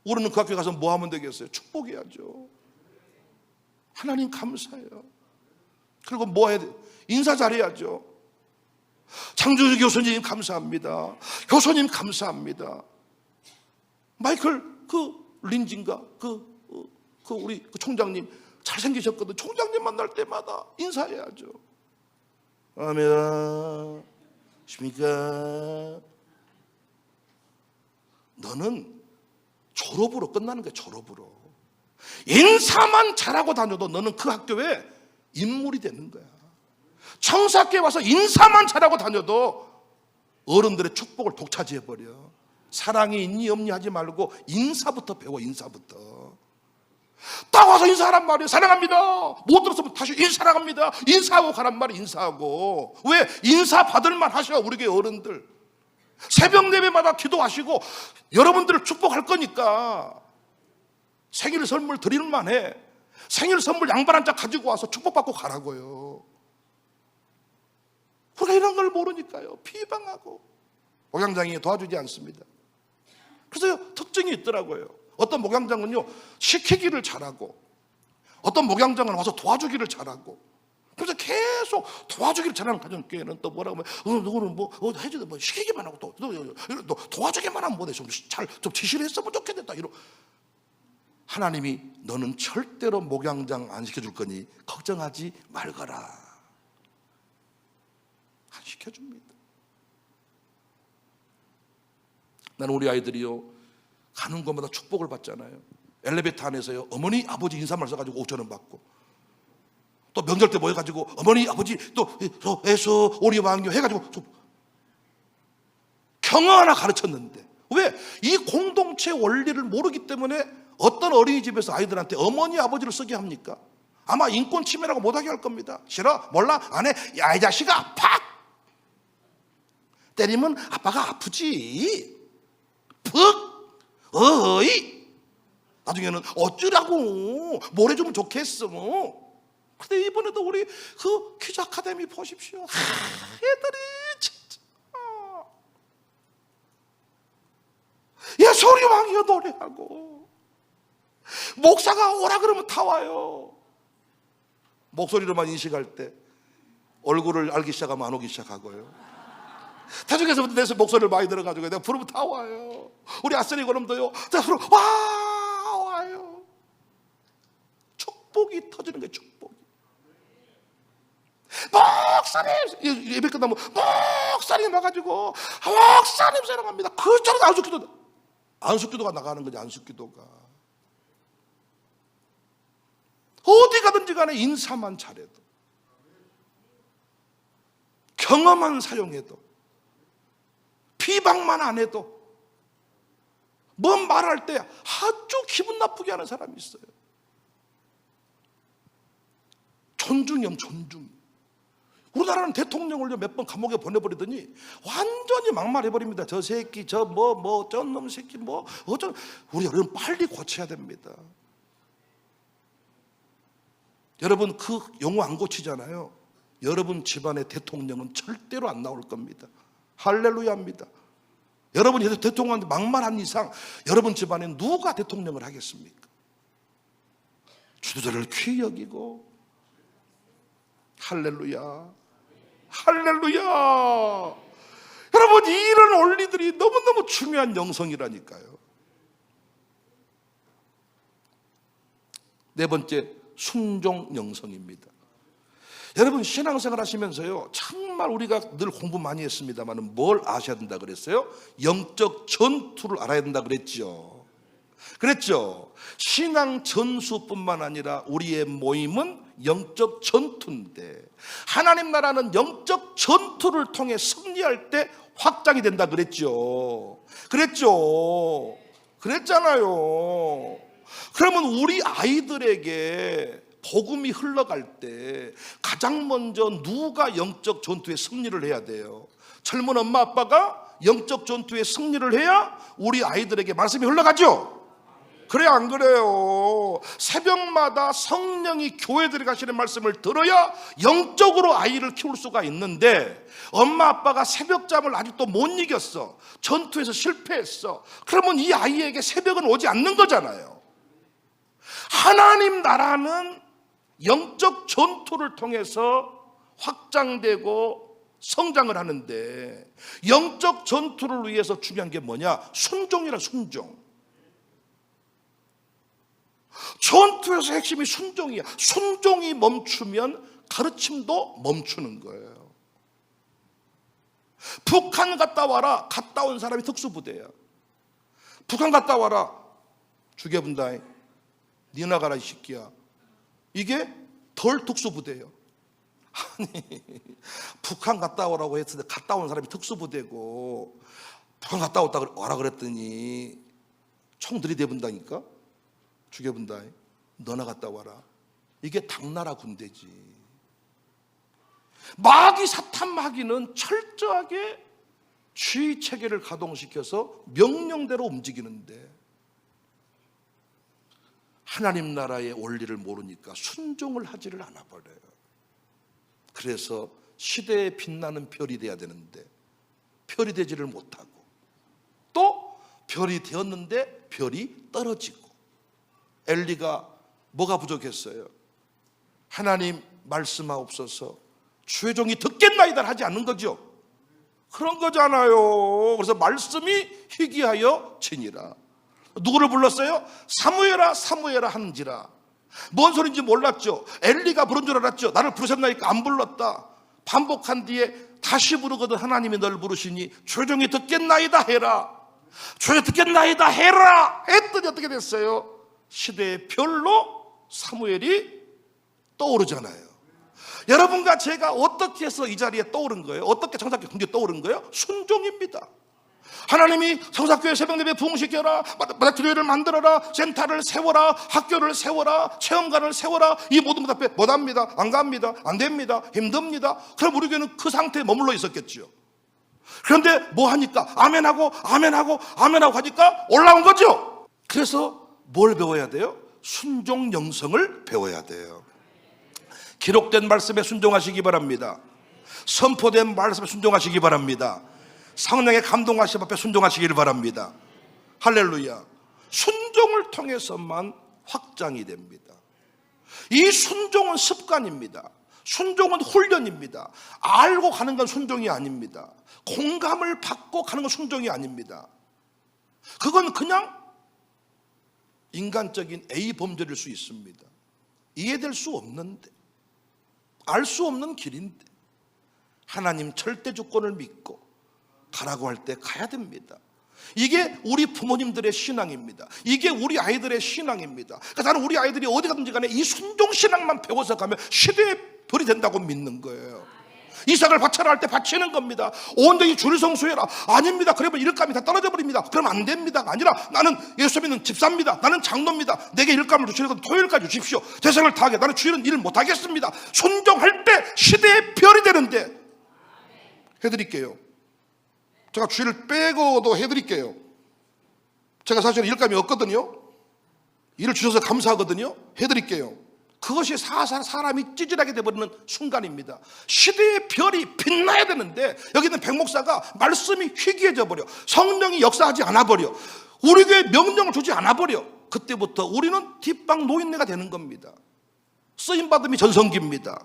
우리는 그 학교에 가서 뭐 하면 되겠어요? 축복해야죠. 하나님 감사해요. 그리고 뭐 해야 돼요? 인사 잘해야죠. 장조주 교수님 감사합니다. 교수님 감사합니다. 마이클 린진가 우리 총장님 잘생기셨거든. 총장님 만날 때마다 인사해야죠. 안녕하십니까. 너는 졸업으로 끝나는 거야. 졸업으로. 인사만 잘하고 다녀도 너는 그 학교에 인물이 되는 거야. 청사교에 와서 인사만 잘하고 다녀도 어른들의 축복을 독차지해버려. 사랑이 있니 없니 하지 말고 인사부터 배워. 인사부터. 딱 와서 인사하란 말이에요. 사랑합니다. 못 들었으면 다시 인사합니다. 인사하고 가란 말이에요. 인사하고. 왜? 인사 받을만 하셔. 우리 교회 어른들 새벽 예배마다 기도하시고 여러분들을 축복할 거니까 생일 선물 드릴 만해. 생일 선물 양반 한 짝 가지고 와서 축복받고 가라고요. 우리가 이런 걸 모르니까요. 비방하고 목양장이 도와주지 않습니다. 그래서 특징이 있더라고요. 어떤 목양장은요 시키기를 잘하고, 어떤 목양장은 와서 도와주기를 잘하고. 그래서 계속 도와주기를 잘하는 가정교회는 또 뭐라고 하면 누구는 뭐 해주든 뭐 시키기만 하고 또 도와주기만 하면 뭐돼. 좀 지시를 했으면 좋겠다. 이러. 하나님이 너는 절대로 목양장 안 시켜줄 거니 걱정하지 말거라. 안 시켜줍니다. 나는 우리 아이들이요 가는 곳마다 축복을 받잖아요. 엘리베이터 안에서요 어머니 아버지 인사말 써가지고 5,000원 받고, 또 명절 때 모여가지고 어머니 아버지 또 에서 오리왕교 해가지고 경어 하나 가르쳤는데, 왜? 이 공동체 원리를 모르기 때문에 어떤 어린이집에서 아이들한테 어머니 아버지를 쓰게 합니까? 아마 인권 침해라고 못하게 할 겁니다. 싫어? 몰라? 안 해? 야 이 자식아 팍! 때리면 아빠가 아프지. 푹! 어이! 나중에는 어쩌라고 뭘 해주면 좋겠어. 근데 이번에도 우리 그 퀴즈 아카데미 보십시오. 애들이 진짜 예소리왕이여 노래하고, 목사가 오라 그러면 다 와요. 목소리로만 인식할 때 얼굴을 알기 시작하면 안 오기 시작하고요. 타중에서부터 내 목소리를 많이 들어가지고 내가 부르면 다 와요. 우리 아쓰리 고놈도요 다 부르면 와요. 축복이 터지는 거예요. 축복이. 목사님 예배 끝나면 목사님 와가지고 목사님 사랑합니다. 그처럼 안숙기도가 나가는 거지. 안숙기도가 어디 가든지 간에 인사만 잘해도, 경험만 사용해도, 비방만 안 해도 뭔 말할 때 아주 기분 나쁘게 하는 사람이 있어요. 존중이요, 존중. 우리나라는 대통령을 몇 번 감옥에 보내버리더니 완전히 막말해버립니다. 저 새끼, 저 놈 새끼, 우리 여러분 빨리 고쳐야 됩니다. 여러분 그 용어 안 고치잖아요. 여러분 집안의 대통령은 절대로 안 나올 겁니다. 할렐루야입니다. 여러분이 대통령한테 막말한 이상 여러분 집안에 누가 대통령을 하겠습니까? 주도자를 귀히 여기고. 할렐루야, 할렐루야. 여러분 이런 원리들이 너무너무 중요한 영성이라니까요. 네 번째, 순종 영성입니다. 여러분 신앙생활 하시면서요 정말 우리가 늘 공부 많이 했습니다만 뭘 아셔야 된다 그랬어요? 영적 전투를 알아야 된다 그랬죠. 그랬죠. 신앙 전수뿐만 아니라 우리의 모임은 영적 전투인데, 하나님 나라는 영적 전투를 통해 승리할 때 확장이 된다 그랬죠. 그랬잖아요. 그러면 우리 아이들에게 복음이 흘러갈 때 가장 먼저 누가 영적 전투에 승리를 해야 돼요? 젊은 엄마 아빠가 영적 전투에 승리를 해야 우리 아이들에게 말씀이 흘러가죠. 그래요, 안 그래요? 새벽마다 성령이 교회 들어가시는 말씀을 들어야 영적으로 아이를 키울 수가 있는데, 엄마 아빠가 새벽잠을 아직도 못 이겼어, 전투에서 실패했어, 그러면 이 아이에게 새벽은 오지 않는 거잖아요. 하나님 나라는 영적 전투를 통해서 확장되고 성장을 하는데, 영적 전투를 위해서 중요한 게 뭐냐? 순종이라. 순종. 전투에서 핵심이 순종이야. 순종이 멈추면 가르침도 멈추는 거예요. 북한 갔다 와라. 갔다 온 사람이 특수부대야. 북한 갔다 와라. 죽여본다. 니 나가라 이 새끼야. 이게 덜 특수부대예요. 아니, 북한 갔다 오라고 했을 때 갔다 온 사람이 특수부대고, 북한 갔다 와라 그랬더니 총 들이대본다니까. 죽여본다. 너나 갔다 와라. 이게 당나라 군대지. 마귀, 사탄 마귀는 철저하게 주의 체계를 가동시켜서 명령대로 움직이는데, 하나님 나라의 원리를 모르니까 순종을 하지를 않아 버려요. 그래서 시대에 빛나는 별이 돼야 되는데 별이 되지를 못하고, 또 별이 되었는데 별이 떨어지고. 엘리가 뭐가 부족했어요? 하나님 말씀하옵소서, 주의 종이 듣겠나이다 하지 않는 거죠. 그런 거잖아요. 그래서 말씀이 희귀하여 지니라. 누구를 불렀어요? 사무엘아 사무엘아 하는지라. 뭔 소린지 몰랐죠. 엘리가 부른 줄 알았죠. 나를 부르셨나이까 안 불렀다. 반복한 뒤에 다시 부르거든 하나님이 널 부르시니 주의 종이 듣겠나이다 해라. 주의 듣겠나이다 해라 했더니 어떻게 됐어요? 시대의 별로 사무엘이 떠오르잖아요. 여러분과 제가 어떻게 해서 이 자리에 떠오른 거예요? 어떻게 청사교회 공개 떠오른 거예요? 순종입니다. 하나님이 청사교회 새벽예배 부흥시켜라, 마다교회를 만들어라, 센터를 세워라, 학교를 세워라, 체험관을 세워라, 이 모든 것 앞에 못합니다, 안 갑니다, 안 됩니다, 힘듭니다. 그럼 우리 교회는 그 상태에 머물러 있었겠죠. 그런데 뭐 하니까 아멘하고 아멘하고 아멘하고 하니까 올라온 거죠. 그래서 뭘 배워야 돼요? 순종 영성을 배워야 돼요. 기록된 말씀에 순종하시기 바랍니다. 선포된 말씀에 순종하시기 바랍니다. 성령의 감동하심 앞에 순종하시길 바랍니다. 할렐루야. 순종을 통해서만 확장이 됩니다. 이 순종은 습관입니다. 순종은 훈련입니다. 알고 가는 건 순종이 아닙니다. 공감을 받고 가는 건 순종이 아닙니다. 그건 그냥 인간적인 A 범죄일 수 있습니다. 이해될 수 없는데, 알 수 없는 길인데, 하나님 절대 주권을 믿고 가라고 할 때 가야 됩니다. 이게 우리 부모님들의 신앙입니다. 이게 우리 아이들의 신앙입니다. 그러니까 나는 우리 아이들이 어디 가든지 간에 이 순종 신앙만 배워서 가면 시대의 별이 된다고 믿는 거예요. 이삭을 바쳐라 할 때 바치는 겁니다. 온전히 주를 성수해라. 아닙니다. 그러면 일감이 다 떨어져 버립니다. 그러면 안 됩니다. 아니라 나는 예수 믿는 집사입니다. 나는 장로입니다. 내게 일감을 주시려고 토요일까지 주십시오. 대상을 다하게. 나는 주일은 일을 못하겠습니다. 순종할 때 시대의 별이 되는데 해드릴게요. 제가 주일을 빼고도 해드릴게요. 제가 사실은 일감이 없거든요. 일을 주셔서 감사하거든요. 해드릴게요. 그것이 사람이 찌질하게 되어버리는 순간입니다. 시대의 별이 빛나야 되는데 여기 있는 백 목사가 말씀이 희귀해져 버려. 성령이 역사하지 않아 버려. 우리 교회에 명령을 주지 않아 버려. 그때부터 우리는 뒷방 노인네가 되는 겁니다. 쓰임받음이 전성기입니다.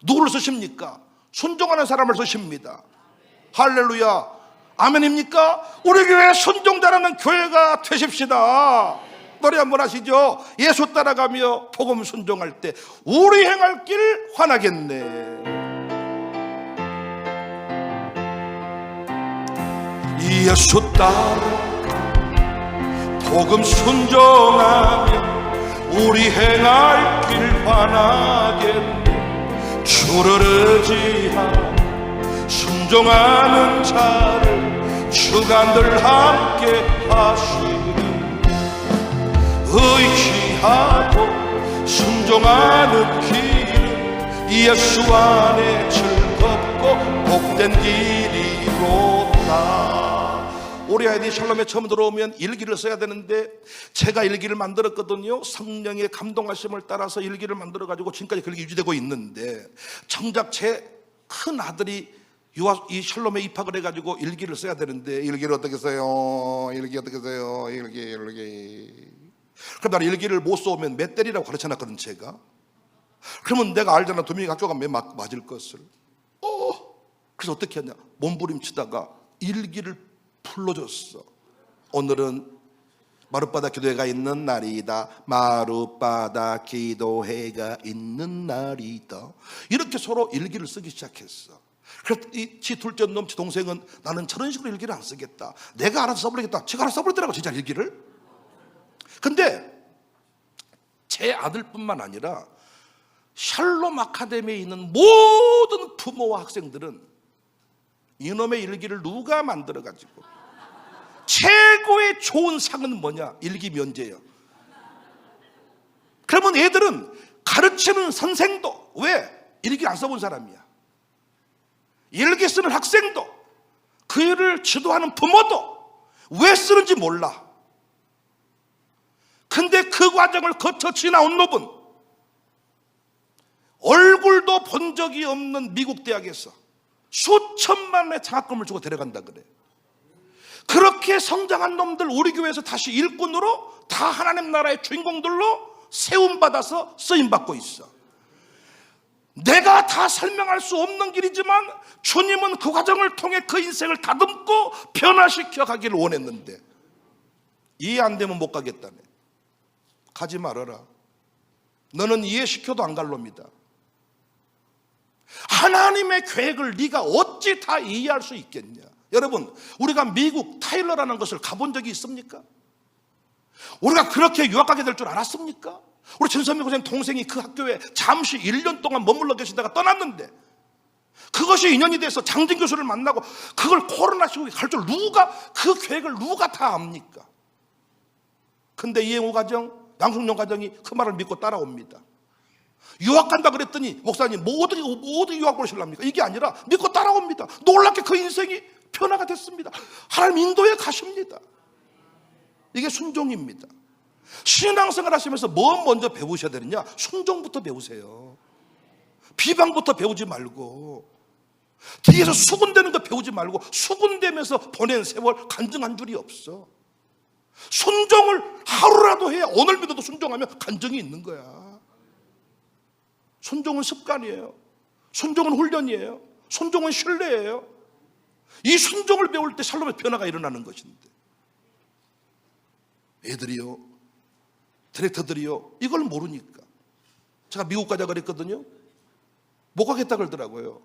누구를 쓰십니까? 순종하는 사람을 쓰십니다. 할렐루야. 아멘입니까? 우리 교회 순종자라는 교회가 되십시다. 노래 한번 하시죠. 예수 따라가며 복음 순종할 때 우리 행할 길 환하겠네. 예수 따라 복음 순종하며 우리 행할 길 환하겠네. 주를 의지하며 순종하는 자를 주가 늘 함께 하시는, 의지하고 순종하는 길은 예수 안에 즐겁고 복된 길이로다. 우리 아이들이 샬롬에 처음 들어오면 일기를 써야 되는데 제가 일기를 만들었거든요. 성령의 감동하심을 따라서 일기를 만들어가지고 지금까지 그렇게 유지되고 있는데, 정작 제 큰 아들이 이 샬롬에 입학을 해가지고 일기를 써야 되는데 일기를 어떻게 써요? 일기 어떻게 써요? 일기. 그럼 나는 일기를 못 써오면 몇 때리라고 가르쳐놨거든 제가. 그러면 내가 알잖아, 도민이 학교가 몇 맞을 것을. 그래서 어떻게 하냐, 몸부림치다가 일기를 불러줬어. 오늘은 마룻바다 기도회가 있는 날이다. 마룻바다 기도회가 있는 날이다. 이렇게 서로 일기를 쓰기 시작했어. 그래서 지 둘째 놈, 지 동생은 나는 저런 식으로 일기를 안 쓰겠다, 내가 알아서 써버리겠다. 제가 알아서 써버리더라고 진짜 일기를. 근데 제 아들뿐만 아니라 샬롬 아카데미에 있는 모든 부모와 학생들은 이놈의 일기를 누가 만들어가지고, 최고의 좋은 상은 뭐냐? 일기 면제예요. 그러면 애들은 가르치는 선생도, 왜? 일기 안 써본 사람이야. 일기 쓰는 학생도, 그 일을 지도하는 부모도 왜 쓰는지 몰라. 근데 그 과정을 거쳐 지나온 놈은 얼굴도 본 적이 없는 미국 대학에서 수천만의 장학금을 주고 데려간다 그래. 그렇게 성장한 놈들 우리 교회에서 다시 일꾼으로 다 하나님 나라의 주인공들로 세움받아서 쓰임받고 있어. 내가 다 설명할 수 없는 길이지만 주님은 그 과정을 통해 그 인생을 다듬고 변화시켜 가기를 원했는데, 이해 안 되면 못 가겠다네. 가지 말아라. 너는 이해시켜도 안 갈 놈이다. 하나님의 계획을 네가 어찌 다 이해할 수 있겠냐. 여러분, 우리가 미국 타일러라는 것을 가본 적이 있습니까? 우리가 그렇게 유학 가게 될 줄 알았습니까? 우리 전선미 고생 동생이 그 학교에 잠시 1년 동안 머물러 계시다가 떠났는데, 그것이 인연이 돼서 장진 교수를 만나고 그걸 코로나 시국에 갈 줄 누가, 그 계획을 누가 다 압니까? 근데 이행호 가정, 양숙룡 가정이 그 말을 믿고 따라옵니다. 유학 간다 그랬더니 목사님 뭐 어디 유학 보실랍니까? 이게 아니라 믿고 따라옵니다. 놀랍게 그 인생이 변화가 됐습니다. 하나님 인도에 가십니다. 이게 순종입니다. 신앙생활 하시면서 뭐 먼저 배우셔야 되느냐? 순종부터 배우세요. 비방부터 배우지 말고, 뒤에서 수군대는 거 배우지 말고, 수군대면서 보낸 세월 간증한 줄이 없어. 순종을 하루라도 해야, 오늘 믿어도 순종하면 간증이 있는 거야. 순종은 습관이에요. 순종은 훈련이에요. 순종은 신뢰예요. 이 순종을 배울 때 샬롬의 변화가 일어나는 것인데, 애들이요, 디렉터들이요, 이걸 모르니까. 제가 미국 가자 그랬거든요. 못 가겠다 그러더라고요.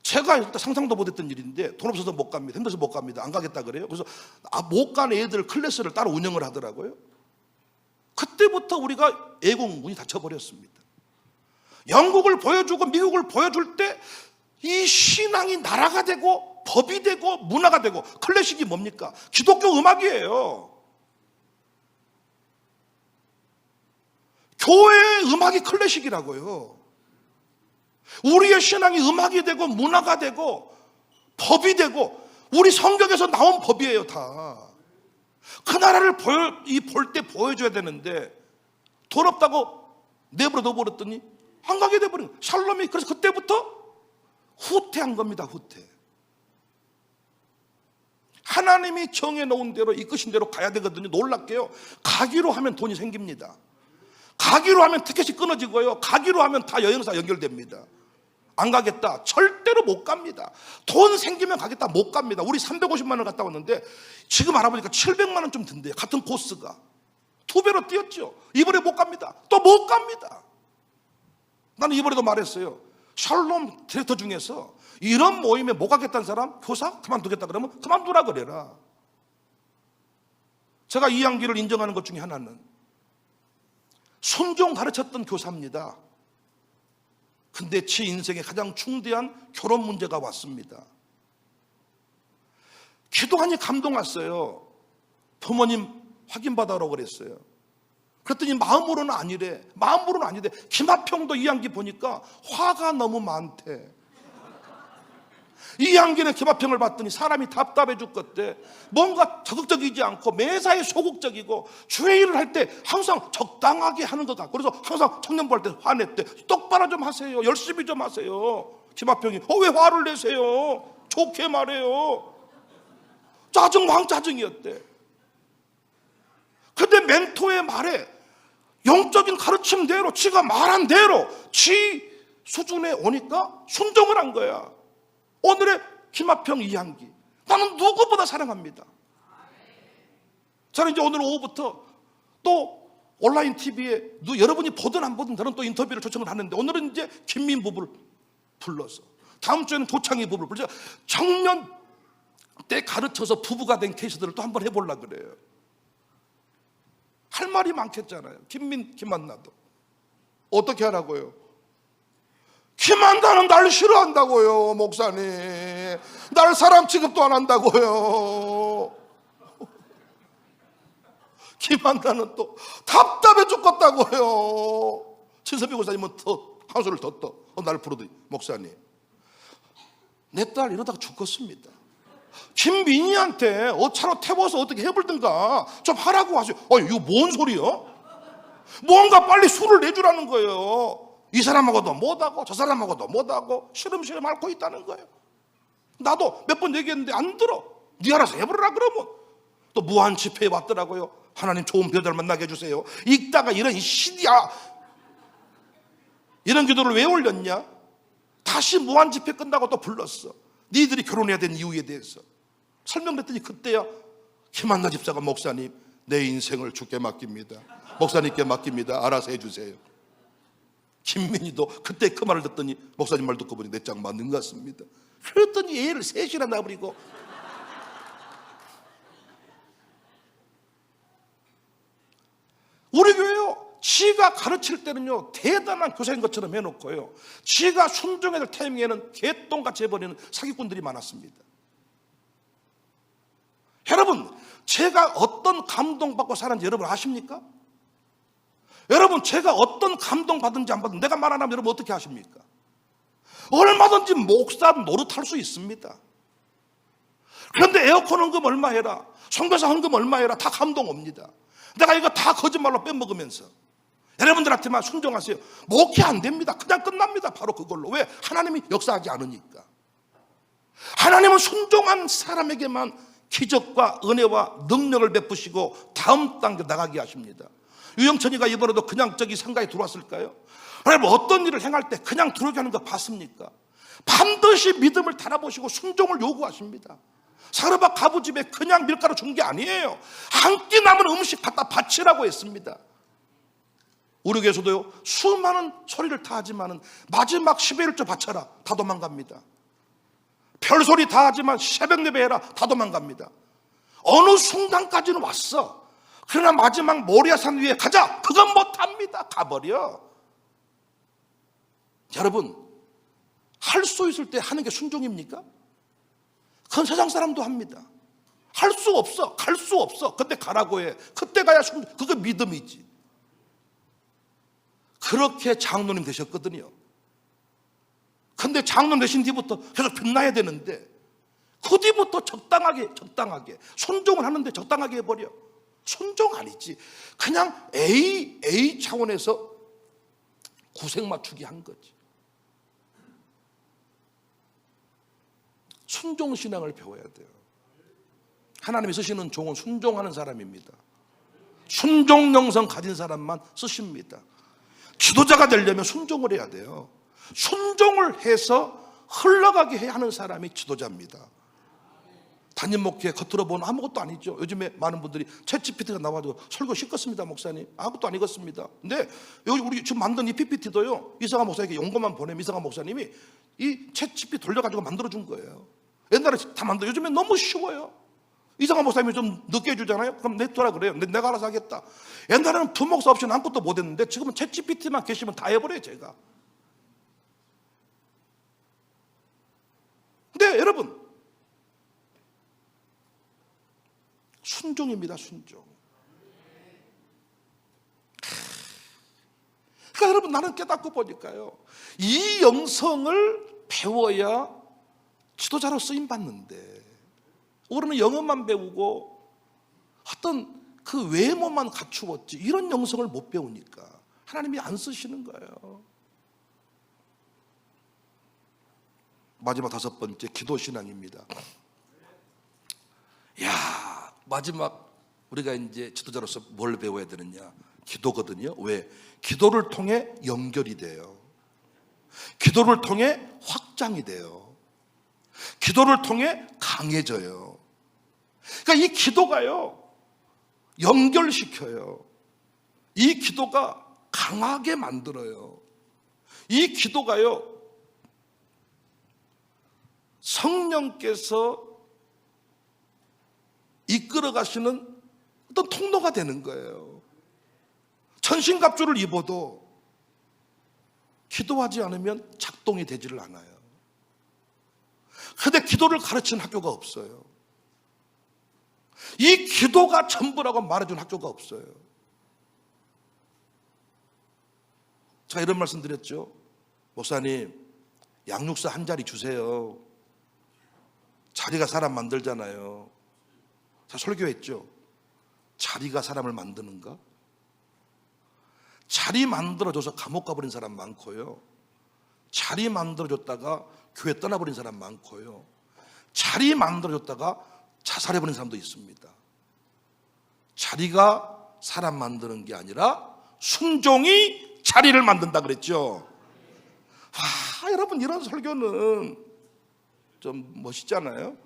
제가 일단 상상도 못했던 일인데, 돈 없어서 못 갑니다, 힘들어서 못 갑니다, 안 가겠다 그래요. 그래서 못 가는 애들 클래스를 따로 운영을 하더라고요. 그때부터 우리가 애국 문이 닫혀버렸습니다. 영국을 보여주고 미국을 보여줄 때 이 신앙이 나라가 되고 법이 되고 문화가 되고, 클래식이 뭡니까? 기독교 음악이에요. 교회의 음악이 클래식이라고요. 우리의 신앙이 음악이 되고 문화가 되고 법이 되고, 우리 성경에서 나온 법이에요 다. 그 나라를 볼 때 보여줘야 되는데, 돈 없다고 내버려 둬버렸더니 안 가게 돼버린 거예요. 샬롬이 그래서 그때부터 후퇴한 겁니다. 후퇴. 하나님이 정해놓은 대로, 이끄신 대로 가야 되거든요. 놀랍게요, 가기로 하면 돈이 생깁니다. 가기로 하면 티켓이 끊어지고요, 가기로 하면 다 여행사 연결됩니다. 안 가겠다, 절대로 못 갑니다. 돈 생기면 가겠다, 못 갑니다. 우리 350만 원 갔다 왔는데 지금 알아보니까 700만 원 좀 든대요. 같은 코스가 2배로 뛰었죠. 이번에 못 갑니다. 또 못 갑니다. 나는 이번에도 말했어요. 샬롬 디렉터 중에서 이런 모임에 못 가겠다는 사람, 교사 그만두겠다 그러면 그만두라 그래라. 제가 이한기를 인정하는 것 중에 하나는 순종 가르쳤던 교사입니다. 근데 제 인생에 가장 중대한 결혼 문제가 왔습니다. 기도하니 감동 왔어요. 부모님 확인받아오라고 그랬어요. 그랬더니 마음으로는 아니래. 마음으로는 아니래. 김하평도 이한기 보니까 화가 너무 많대. 이한기는 김하평을 봤더니 사람이 답답해 죽겠대. 뭔가 적극적이지 않고 매사에 소극적이고 주회의를 할 때 항상 적당하게 하는 것 같고, 그래서 항상 청년부 할 때 화냈대. 똑바로 좀 하세요. 열심히 좀 하세요. 김하평이 왜 화를 내세요? 좋게 말해요. 짜증 왕짜증이었대. 근데 멘토의 말에 영적인 가르침대로 지가 말한 대로 지 수준에 오니까 순종을 한 거야. 오늘의 김하평 이한기, 나는 누구보다 사랑합니다. 저는 이제 오늘 오후부터 또 온라인 TV에 여러분이 보든 안 보든 저는 또 인터뷰를 초청을 하는데, 오늘은 이제 김민 부부를 불러서, 다음 주에는 도창희 부부를 불러서 청년 때 가르쳐서 부부가 된 케이스들을 또 한번 해보려고 그래요. 할 말이 많겠잖아요. 김민, 김만나도 어떻게 하라고요? 김한나는 날 싫어한다고요. 목사님, 날 사람 취급도 안 한다고요. 김한나는 또 답답해 죽겠다고요. 진섭이 목사님은 더 한 소리를 더 떠. 날 부르더니, 목사님, 내 딸 이러다가 죽겠습니다. 김민희한테 차로 태워서 어떻게 해볼든가 좀 하라고 하세요. 이거 뭔 소리요? 뭔가 빨리 수를 내주라는 거예요. 이 사람하고도 못하고 저 사람하고도 못하고 시름시름 앓고 있다는 거예요. 나도 몇 번 얘기했는데 안 들어. 네 알아서 해보라 그러면 또 무한 집회에 왔더라고요. 하나님 좋은 배우들 만나게 해주세요. 읽다가 이런 시디야, 이런 기도를 왜 올렸냐? 다시 무한 집회 끝나고 또 불렀어. 니들이 결혼해야 되는 이유에 대해서 설명했더니, 그때야 김한나 집사가, 목사님, 내 인생을 주께 맡깁니다. 목사님께 맡깁니다. 알아서 해주세요. 김민희도 그때 그 말을 듣더니, 목사님 말 듣고 보니 내 짝 맞는 것 같습니다. 그랬더니 애를 셋이나 낳아버리고. 우리 교회요, 지가 가르칠 때는요 대단한 교사인 것처럼 해놓고요, 지가 순종해야 될 타이밍에는 개똥같이 해버리는 사기꾼들이 많았습니다. 여러분, 제가 어떤 감동받고 살았는지 여러분 아십니까? 여러분, 제가 어떤 감동받은지 안 받은지 내가 말 안 하면 여러분 어떻게 아십니까? 얼마든지 목사 노릇할 수 있습니다. 그런데 에어컨 헌금 얼마 해라, 선교사 헌금 얼마 해라, 다 감동 옵니다. 내가 이거 다 거짓말로 빼먹으면서 여러분들한테만 순종하세요. 목회 안 됩니다. 그냥 끝납니다. 바로 그걸로. 왜? 하나님이 역사하지 않으니까. 하나님은 순종한 사람에게만 기적과 은혜와 능력을 베푸시고 다음 단계 나가게 하십니다. 유영천이가 이번에도 그냥 저기 상가에 들어왔을까요? 여러분, 어떤 일을 행할 때 그냥 들어오게 하는 거 봤습니까? 반드시 믿음을 달아보시고 순종을 요구하십니다. 사르밧 가부집에 그냥 밀가루 준 게 아니에요. 한 끼 남은 음식 갖다 바치라고 했습니다. 우리 교회에서도요, 수많은 소리를 다 하지만은 마지막 10의 1조 바쳐라, 다 도망갑니다. 별소리 다 하지만 새벽 예배해라, 다 도망갑니다. 어느 순간까지는 왔어. 그러나 마지막 모리아산 위에 가자, 그건 못합니다. 가버려. 여러분, 할 수 있을 때 하는 게 순종입니까? 그건 세상 사람도 합니다. 할 수 없어, 갈 수 없어. 그때 가라고 해. 그때 가야 순종, 그거 믿음이지. 그렇게 장로님 되셨거든요. 근데 장로님 되신 뒤부터 계속 빛나야 되는데, 그 뒤부터 적당하게 순종을 하는데 적당하게 해버려. 순종 아니지. 그냥 A 차원에서 구색 맞추기 한 거지. 순종신앙을 배워야 돼요. 하나님이 쓰시는 종은 순종하는 사람입니다. 순종 영성 가진 사람만 쓰십니다. 지도자가 되려면 순종을 해야 돼요. 순종을 해서 흘러가게 해야 하는 사람이 지도자입니다. 담임 목회 겉으로 보면 아무것도 아니죠. 요즘에 많은 분들이 챗GPT가 나와도 설교 시켰습니다, 목사님. 아무것도 안 익었습니다. 근데 여기 우리 지금 만든 이 PPT도요, 이상한 목사님께 용고만 보내면 이상한 목사님이 이 챗GPT 돌려가지고 만들어준 거예요. 옛날에 다 요즘에 너무 쉬워요. 이상한 목사님이 좀 늦게 해주잖아요. 그럼 냅둬라 그래요. 내가 알아서 하겠다. 옛날에는 부목사 없이는 아무것도 못했는데 지금은 챗GPT만 계시면 다 해버려요 제가. 근데 여러분, 순종입니다. 순종. 그러니까 여러분, 나는 깨닫고 보니까요, 이 영성을 배워야 지도자로 쓰임받는데 우리는 영어만 배우고 어떤 그 외모만 갖추었지 이런 영성을 못 배우니까 하나님이 안 쓰시는 거예요. 마지막 5번째, 기도신앙입니다. 야, 마지막 우리가 이제 지도자로서 뭘 배워야 되느냐? 기도거든요. 왜? 기도를 통해 연결이 돼요. 기도를 통해 확장이 돼요. 기도를 통해 강해져요. 그러니까 이 기도가요, 연결시켜요. 이 기도가 강하게 만들어요. 이 기도가요, 성령께서 이끌어 가시는 어떤 통로가 되는 거예요. 천신갑주를 입어도 기도하지 않으면 작동이 되지를 않아요. 그런데 기도를 가르치는 학교가 없어요. 이 기도가 전부라고 말해준 학교가 없어요. 제가 이런 말씀 드렸죠. 목사님, 양육사 한 자리 주세요. 자리가 사람 만들잖아요. 제가 설교했죠. 자리가 사람을 만드는가? 자리 만들어줘서 감옥 가버린 사람 많고요. 자리 만들어줬다가 교회 떠나버린 사람 많고요. 자리 만들어줬다가 자살해버린 사람도 있습니다. 자리가 사람 만드는 게 아니라 순종이 자리를 만든다 그랬죠. 여러분, 이런 설교는 좀 멋있잖아요.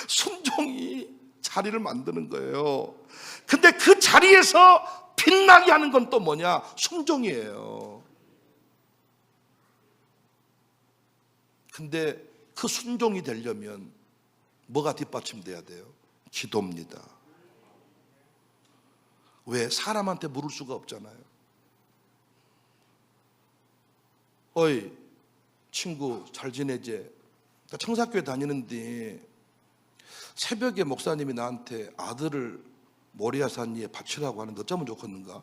순종이 자리를 만드는 거예요. 근데 그 자리에서 빛나게 하는 건 또 뭐냐? 순종이에요. 근데 그 순종이 되려면 뭐가 뒷받침돼야 돼요? 기도입니다. 왜? 사람한테 물을 수가 없잖아요. 어이 친구 잘 지내지? 나 청사교회 다니는데 새벽에 목사님이 나한테 아들을 모리아산 위에 바치라고 하는데 어쩌면 좋겠는가?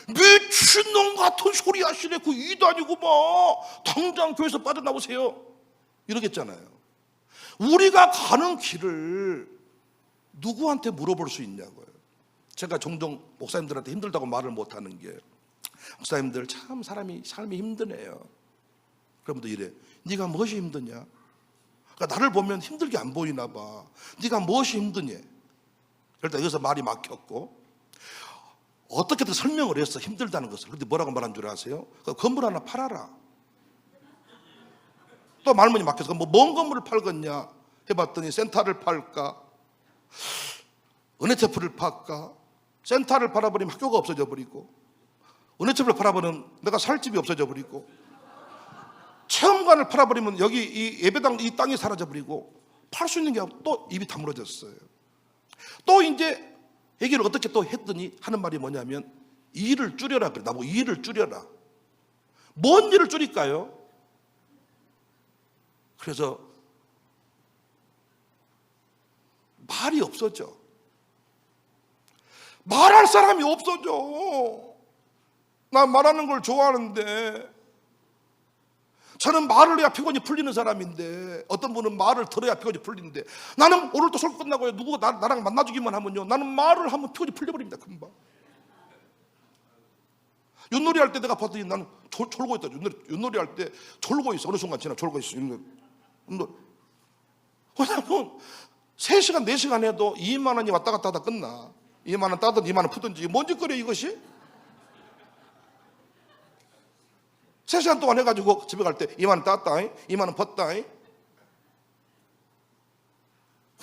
미친놈 같은 소리 하시네. 그 이단이고 뭐 당장 교회에서 빠져나오세요 이러겠잖아요. 우리가 가는 길을 누구한테 물어볼 수 있냐고요. 제가 종종 목사님들한테 힘들다고 말을 못하는 게, 목사님들 참 삶이 힘드네요. 그러면도 이래, 네가 무엇이 힘드냐? 그러니까 나를 보면 힘들게 안 보이나 봐. 네가 무엇이 힘드냐? 그러다 여기서 말이 막혔고, 어떻게든 설명을 했어, 힘들다는 것을. 그런데 뭐라고 말한 줄 아세요? 건물 하나 팔아라. 또 말문이 막혀서 뭔 건물을 팔겠냐 해봤더니 센터를 팔까, 은혜테프를 팔까. 센터를 팔아버리면 학교가 없어져 버리고, 은혜테프를 팔아버리면 내가 살 집이 없어져 버리고, 체험관을 팔아버리면 여기 이 예배당 이 땅이 사라져 버리고, 팔 수 있는 게 없고 또 입이 다물어졌어요. 또 이제 얘기를 어떻게 또 했더니 하는 말이 뭐냐면, 일을 줄여라 그래. 나보고 일을 줄여라. 뭔 일을 줄일까요? 그래서 말이 없어져. 말할 사람이 없어져. 난 말하는 걸 좋아하는데, 저는 말을 해야 피곤이 풀리는 사람인데, 어떤 분은 말을 들어야 피곤이 풀리는데, 나는 오늘 또 설교 끝나고 누구가 나랑 만나주기만 하면요, 나는 말을 하면 피곤이 풀려버립니다. 금방. 윷놀이 할 때 내가 봤더니 나는 졸고 있다. 윷놀이 할 때 졸고 있어. 어느 순간 지나 졸고 있어. 왜냐면 3시간 4시간 해도 2만 원이 왔다 갔다 하다 끝나. 2만 원 따든 2만 원 푸든지 뭔 짓거려 이것이? 3시간 동안 해가지고 집에 갈 때 2만 원 땄다, 2만 원 벗다. 근데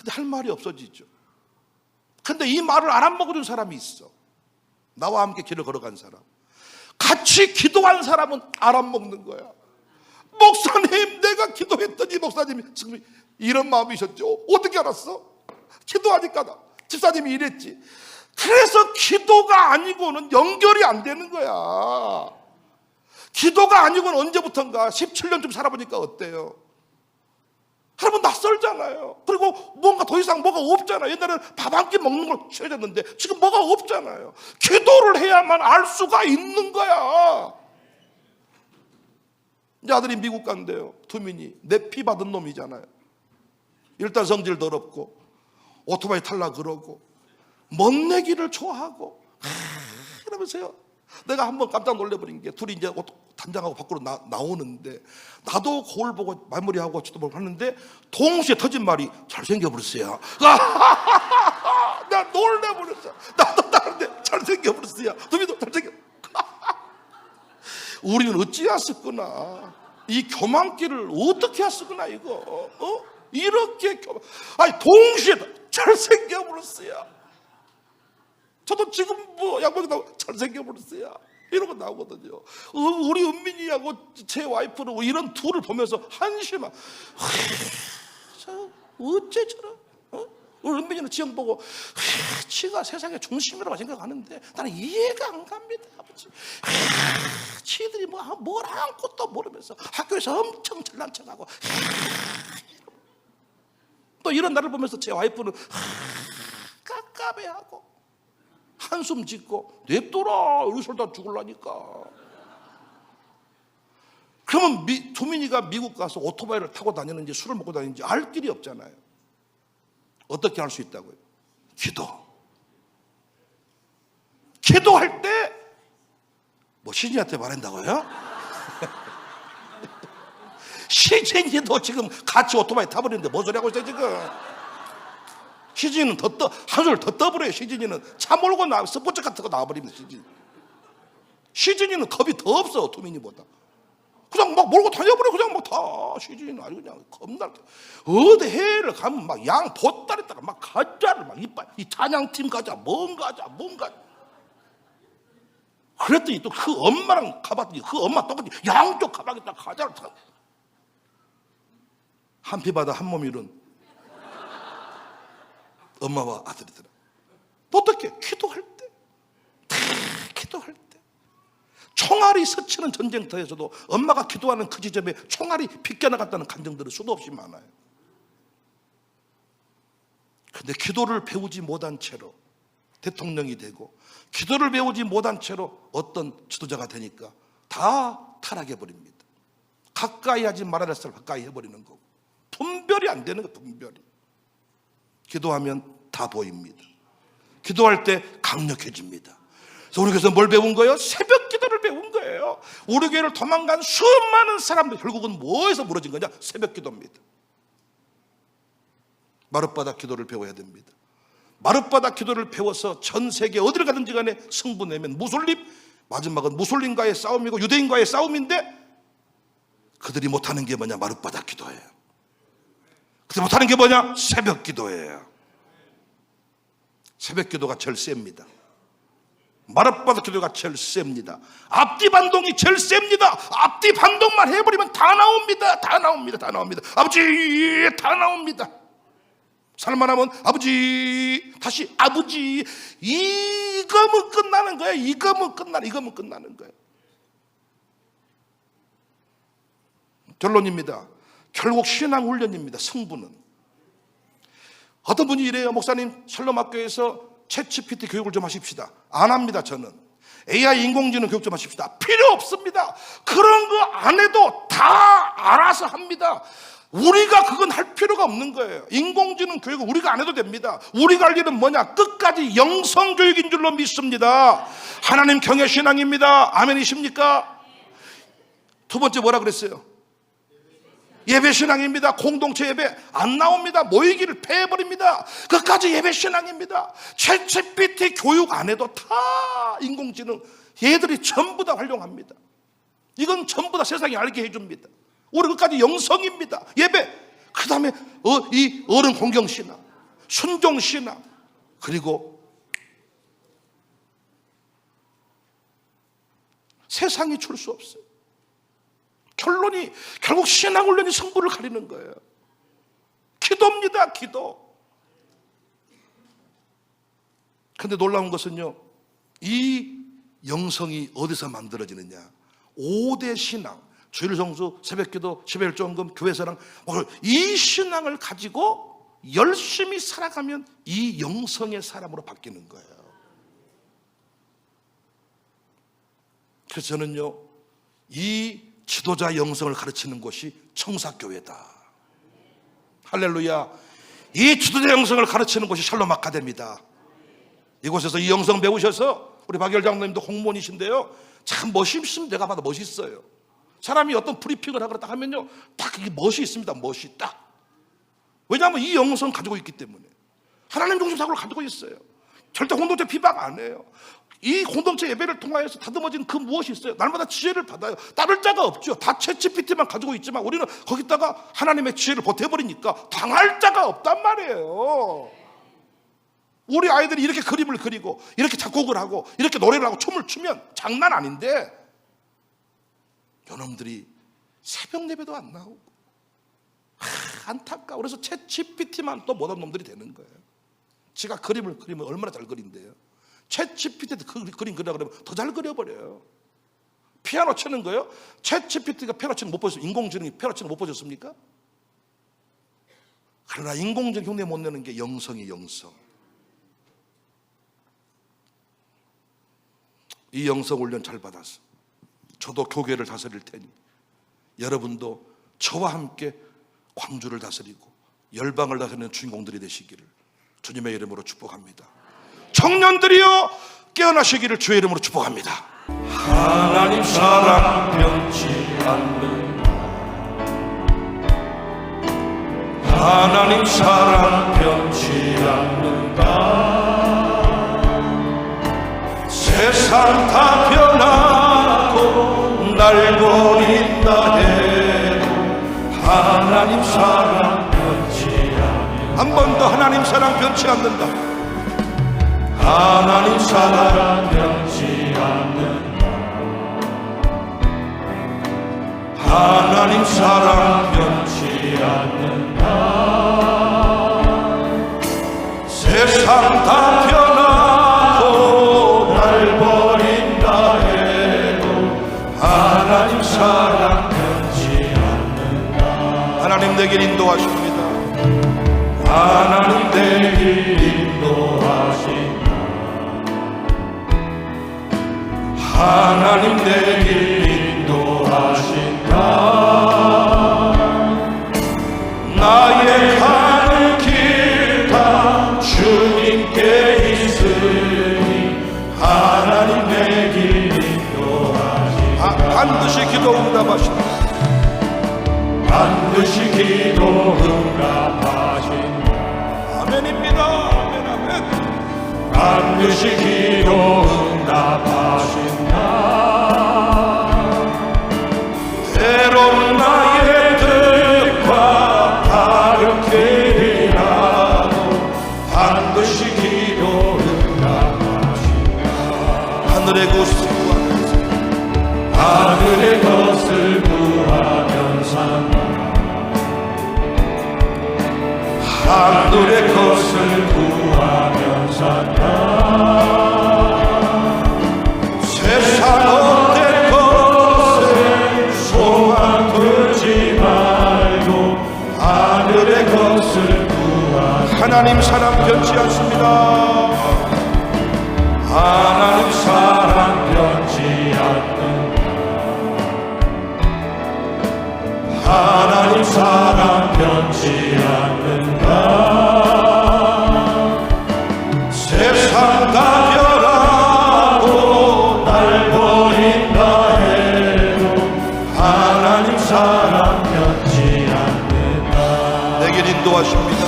할 말이 없어지죠. 근데 이 말을 알아먹어준 사람이 있어. 나와 함께 길을 걸어간 사람, 같이 기도한 사람은 알아먹는 거야. 목사님, 내가 기도했더니 목사님이 지금 이런 마음이셨죠. 어떻게 알았어? 기도하니까 집사님이 이랬지. 그래서 기도가 아니고는 연결이 안 되는 거야. 기도가 아니고는 언제부턴가 17년쯤 살아보니까 어때요? 여러분, 낯설잖아요. 그리고 뭔가 더 이상 뭐가 없잖아요. 옛날에는 밥 한 끼 먹는 걸 취해졌는데 지금 뭐가 없잖아요. 기도를 해야만 알 수가 있는 거야. 이제 아들이 미국 간대요. 투민이 내 피 받은 놈이잖아요. 일단 성질 더럽고 오토바이 탈라 그러고 멋내기를 좋아하고 그러면서요. 내가 한번 깜짝 놀래버린 게, 둘이 이제 단장하고 밖으로 나오는데 나도 거울 보고 말머리하고 저도 보고 하는데 동시에 터진 말이 잘생겨버렸어요. 나 놀래버렸어. 나도 다른데 잘생겨버렸어요. 두미도 잘생겨. 우리는 어찌했었구나. 이 교만기를 어떻게 했었구나 이거. 이렇게 아니 동시에 잘생겨버렸어요. 저도 지금 뭐 양복이 나오고 잘생겨버렸어요 이러고 나오거든요. 우리 은민이하고 제 와이프는 이런 둘을 보면서 한심한, 어째 저런, 우리 은민이는 지영 보고 지가 세상의 중심이라고 생각하는데 나는 이해가 안 갑니다. 아버지, 지들이 뭘 아무것도 모르면서 학교에서 엄청 잘난 척하고 또 이런 나를 보면서 제 와이프는 깝깝해하고 한숨 짓고 냅둬라, 우리 솔다 죽을라니까. 그러면 조민이가 미국 가서 오토바이를 타고 다니는지 술을 먹고 다니는지 알 길이 없잖아요. 어떻게 할 수 있다고요? 기도할 때 뭐 시진이한테 말한다고요? 시진이도 지금 같이 오토바이 타버리는데 뭔 소리 하고 있어요 지금? 시진이는 한술 더 떠버려요. 시진이는 차 몰고 스포츠 같은 거 나와버립니다. 시진이는 겁이 더 없어 투민이보다. 그냥 막 몰고 다녀버려. 그냥 막 다. 시진이는 아주 그냥 겁나. 어디 해외를 가면 막 양 보따리다가 막 과자를 막 이빨, 이 찬양팀 과자, 뭔가. 그랬더니 또 그 엄마랑 가봤더니 그 엄마 똑같이 양쪽 가방에다 과자를 타. 한 피바다 한 몸 이룬 엄마와 아들이더라. 어떻게? 기도할 때. 총알이 스치는 전쟁터에서도 엄마가 기도하는 그 지점에 총알이 빗겨나갔다는 간증들은 수도 없이 많아요. 그런데 기도를 배우지 못한 채로 대통령이 되고 기도를 배우지 못한 채로 어떤 지도자가 되니까 다 타락해버립니다. 가까이 하지 말아야 할 사람 가까이 해버리는 거고, 분별이 안 되는 거예요. 분별이. 기도하면 다 보입니다. 기도할 때 강력해집니다. 그래서 우리 교회에서 뭘 배운 거예요? 새벽 기도를 배운 거예요. 우리 교회를 도망간 수많은 사람들 결국은 뭐에서 무너진 거냐? 새벽 기도입니다. 마룻바닥 기도를 배워야 됩니다. 마룻바닥 기도를 배워서 전 세계 어디를 가든지 간에 승부내면 마지막은 무솔림과의 싸움이고 유대인과의 싸움인데 그들이 못하는 게 뭐냐? 마룻바닥 기도예요. 그들이 못하는 게 뭐냐? 새벽 기도예요. 새벽 기도가 제일 셉니다. 마룻바닥 기도가 제일 셉니다. 앞뒤 반동이 제일 셉니다. 앞뒤 반동만 해버리면 다 나옵니다. 아버지, 다 나옵니다. 살만하면 아버지, 다시 아버지. 이거면 끝나는 거예요. 이거면 끝나는 거예요. 결론입니다. 결국 신앙 훈련입니다. 승부는. 어떤 분이 이래요. 목사님, 샬롬학교에서 챗GPT 교육을 좀 하십시다. 안 합니다. 저는 AI 인공지능 교육 좀 하십시다. 필요 없습니다. 그런 거 안 해도 다 알아서 합니다. 우리가 그건 할 필요가 없는 거예요. 인공지능 교육은 우리가 안 해도 됩니다. 우리가 할 일은 뭐냐? 끝까지 영성교육인 줄로 믿습니다. 하나님 경외 신앙입니다. 아멘이십니까? 두 번째 뭐라 그랬어요? 예배 신앙입니다. 공동체 예배 안 나옵니다. 모이기를 패해버립니다. 끝까지 예배 신앙입니다. 챗GPT 교육 안 해도 다 인공지능 얘들이 전부 다 활용합니다. 이건 전부 다 세상이 알게 해줍니다. 우리 끝까지 영성입니다. 예배, 그 다음에 이 어른 공경 신앙, 순종 신앙, 그리고 세상이 줄 수 없어요. 결론이 보니 결국 신앙훈련이 승부를 가리는 거예요. 기도입니다. 기도. 그런데 놀라운 것은요, 이 영성이 어디서 만들어지느냐? 5대 신앙, 주일 성수, 새벽기도, 10일 종금, 교회사랑, 이 신앙을 가지고 열심히 살아가면 이 영성의 사람으로 바뀌는 거예요. 그래서 저는요, 이 지도자 영성을 가르치는 곳이 청사교회다. 할렐루야. 이 지도자 영성을 가르치는 곳이 샬롬 아카데미다. 이곳에서 이 영성 배우셔서, 우리 박열 장로님도 공무원이신데요, 참 멋있으면 내가 봐도 멋있어요. 사람이 어떤 브리핑을 하거나 딱 하면요, 딱 이게 멋이 있습니다. 멋이 딱. 왜냐하면 이 영성 가지고 있기 때문에. 하나님 중심 사고를 가지고 있어요. 절대 공동체 비방 안 해요. 이 공동체 예배를 통하여서 다듬어진 그 무엇이 있어요? 날마다 지혜를 받아요. 따를 자가 없죠. 다 챗GPT만 가지고 있지만 우리는 거기다가 하나님의 지혜를 보태버리니까 당할 자가 없단 말이에요. 우리 아이들이 이렇게 그림을 그리고 이렇게 작곡을 하고 이렇게 노래를 하고 춤을 추면 장난 아닌데, 요놈들이 새벽 예배도 안 나오고, 안타까워. 그래서 챗GPT만 또 못한 놈들이 되는 거예요. 지가 그림을 그리면 얼마나 잘 그린대요. 챗GPT도 그림 그리라 그러면 더 잘 그려버려요. 피아노 치는 거예요. 챗GPT가 피아노 치는 거 못 보셨어요? 인공지능이 피아노 치는 거 못 보셨습니까? 그러나 인공지능 흉내 못 내는 게 영성이 영성. 이 영성 훈련 잘 받아서 저도 교계를 다스릴 테니 여러분도 저와 함께 광주를 다스리고 열방을 다스리는 주인공들이 되시기를 주님의 이름으로 축복합니다. 청년들이여 깨어나시기를 주의 이름으로 축복합니다. 하나님 사랑 변치 않는다. 하나님 사랑 변치 않는다. 세상 다 변하고 날 버린다 해도 하나님 사랑 변치 않는다. 한 번 더 하나님 사랑 변치 않는다. 하나님 사랑 변치 않는다. 하나님 사랑 변치 않는다. 세상 다 변하고 날 버린다 해도 하나님 사랑 변치 않는다. 하나님 내게 인도하십니다. 하나님 내게 인도하신다. 하나님 내 길 인도하신다. 나의 가는 길 다 주님께 있으니 하나님 내 길 인도하신다. 반드시 기도 응답하신다. 반드시 기도 응답하신다. 아멘입니다. 아멘, 아멘. 반드시 기도 응답하신다. 때론 나의 뜻과 다른 길이라도 반드시 기도 응답하신다. 하늘의 것을 구하면서 하늘의 것을 구하면서 하늘의 것을 구하면서 세상 어떤 것에 소망 두지 말고 하늘의 것을 구하면서 하나님 사랑 변치 않습니다. 하나님 사랑 변치 않는다. 하나님 사랑 변치 않는다. 세상 다 변하고 날 버린다 해도 하나님 사랑 변치 않는다. 내게 인도하십니다.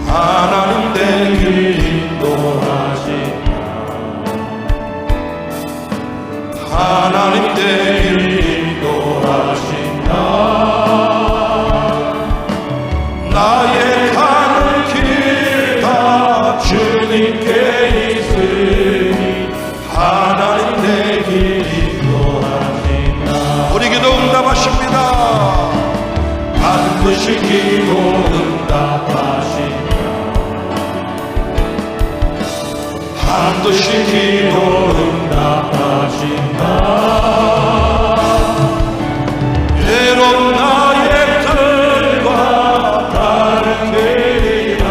하나님 내 길 인도하신다. 하나님 내 길 인도하신다. 나의 가는 길 다 주님께 있으니 하나님 내 길 인도하신다. 우리 기도 응답하십니다. 반드시 기도 응답하신다. 반드시 기도 응답하신다. 때론 나의 뜻과 다르게라도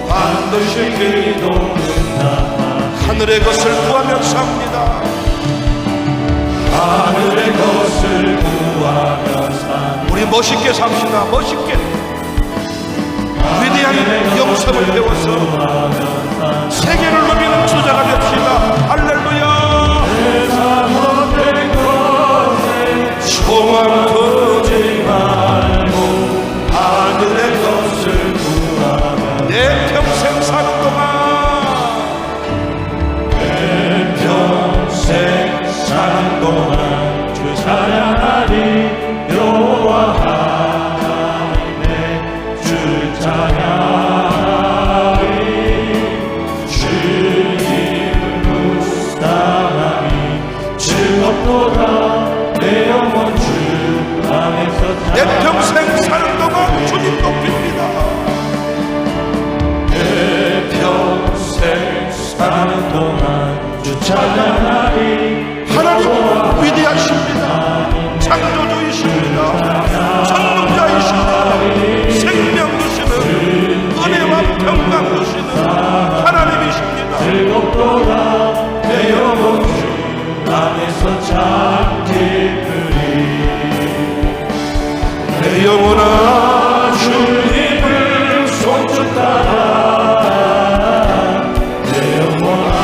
반드시 기도 응답하신다. 하늘의 것을 구하며 삽니다. 하늘의 것을 구하며 삽니다. 우리 멋있게 삽시다. 멋있게 위대한 영성을 배워서 세계를 누비는 주자가 됩시다. 할렐루야. 소망 두지 말고 하늘의 것을 구하며 내 평생 사는 동안 내 평생 사는 동안 주 찬양하리. 여호와 하나님의 주 찬양하리. 주님을 묵상하니 즐겁도다. 내 영혼 주 안에서 내 평생 사는 동안 주님 높입니다. 내 평생 사는 동안 주 찬양하리. 하나님 위대하십니다. 창조주이십니다. 성령자이십니다. 생명 주시는 은혜와 평강 주시는 하나님이십니다. 즐겁도다. 내 영혼 주 안에서 잠기으리. 내 영혼아 주님을 송축하라. 내 영혼아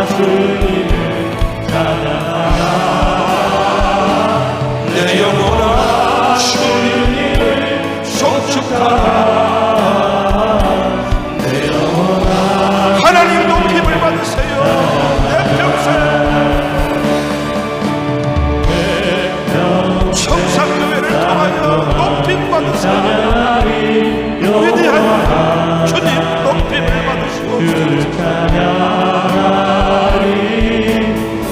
주님을 찬양하라. 내 영혼아 주님을 송축하라. 내 영혼아 하나님 높임을 받으세요. 내 평생 청산교회를 통하여 높임 받으세요. 위대한 주님 높임을 받으시고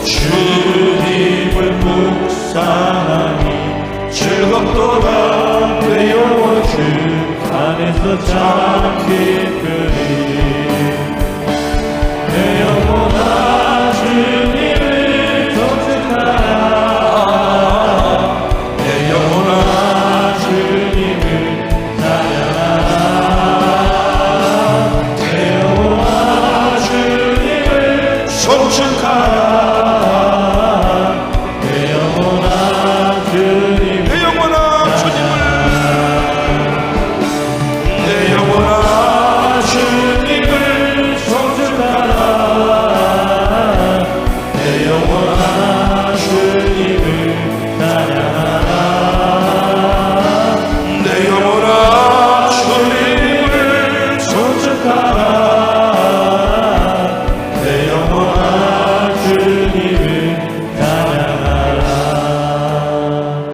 주님을 묵상하니 즐겁도다. 내 영혼 주 안에서 잠기으리. 내 영혼아 주님을 송축하라. 내 영혼아 주님을 찬양하라. 내 영혼아 주님을 송축하라.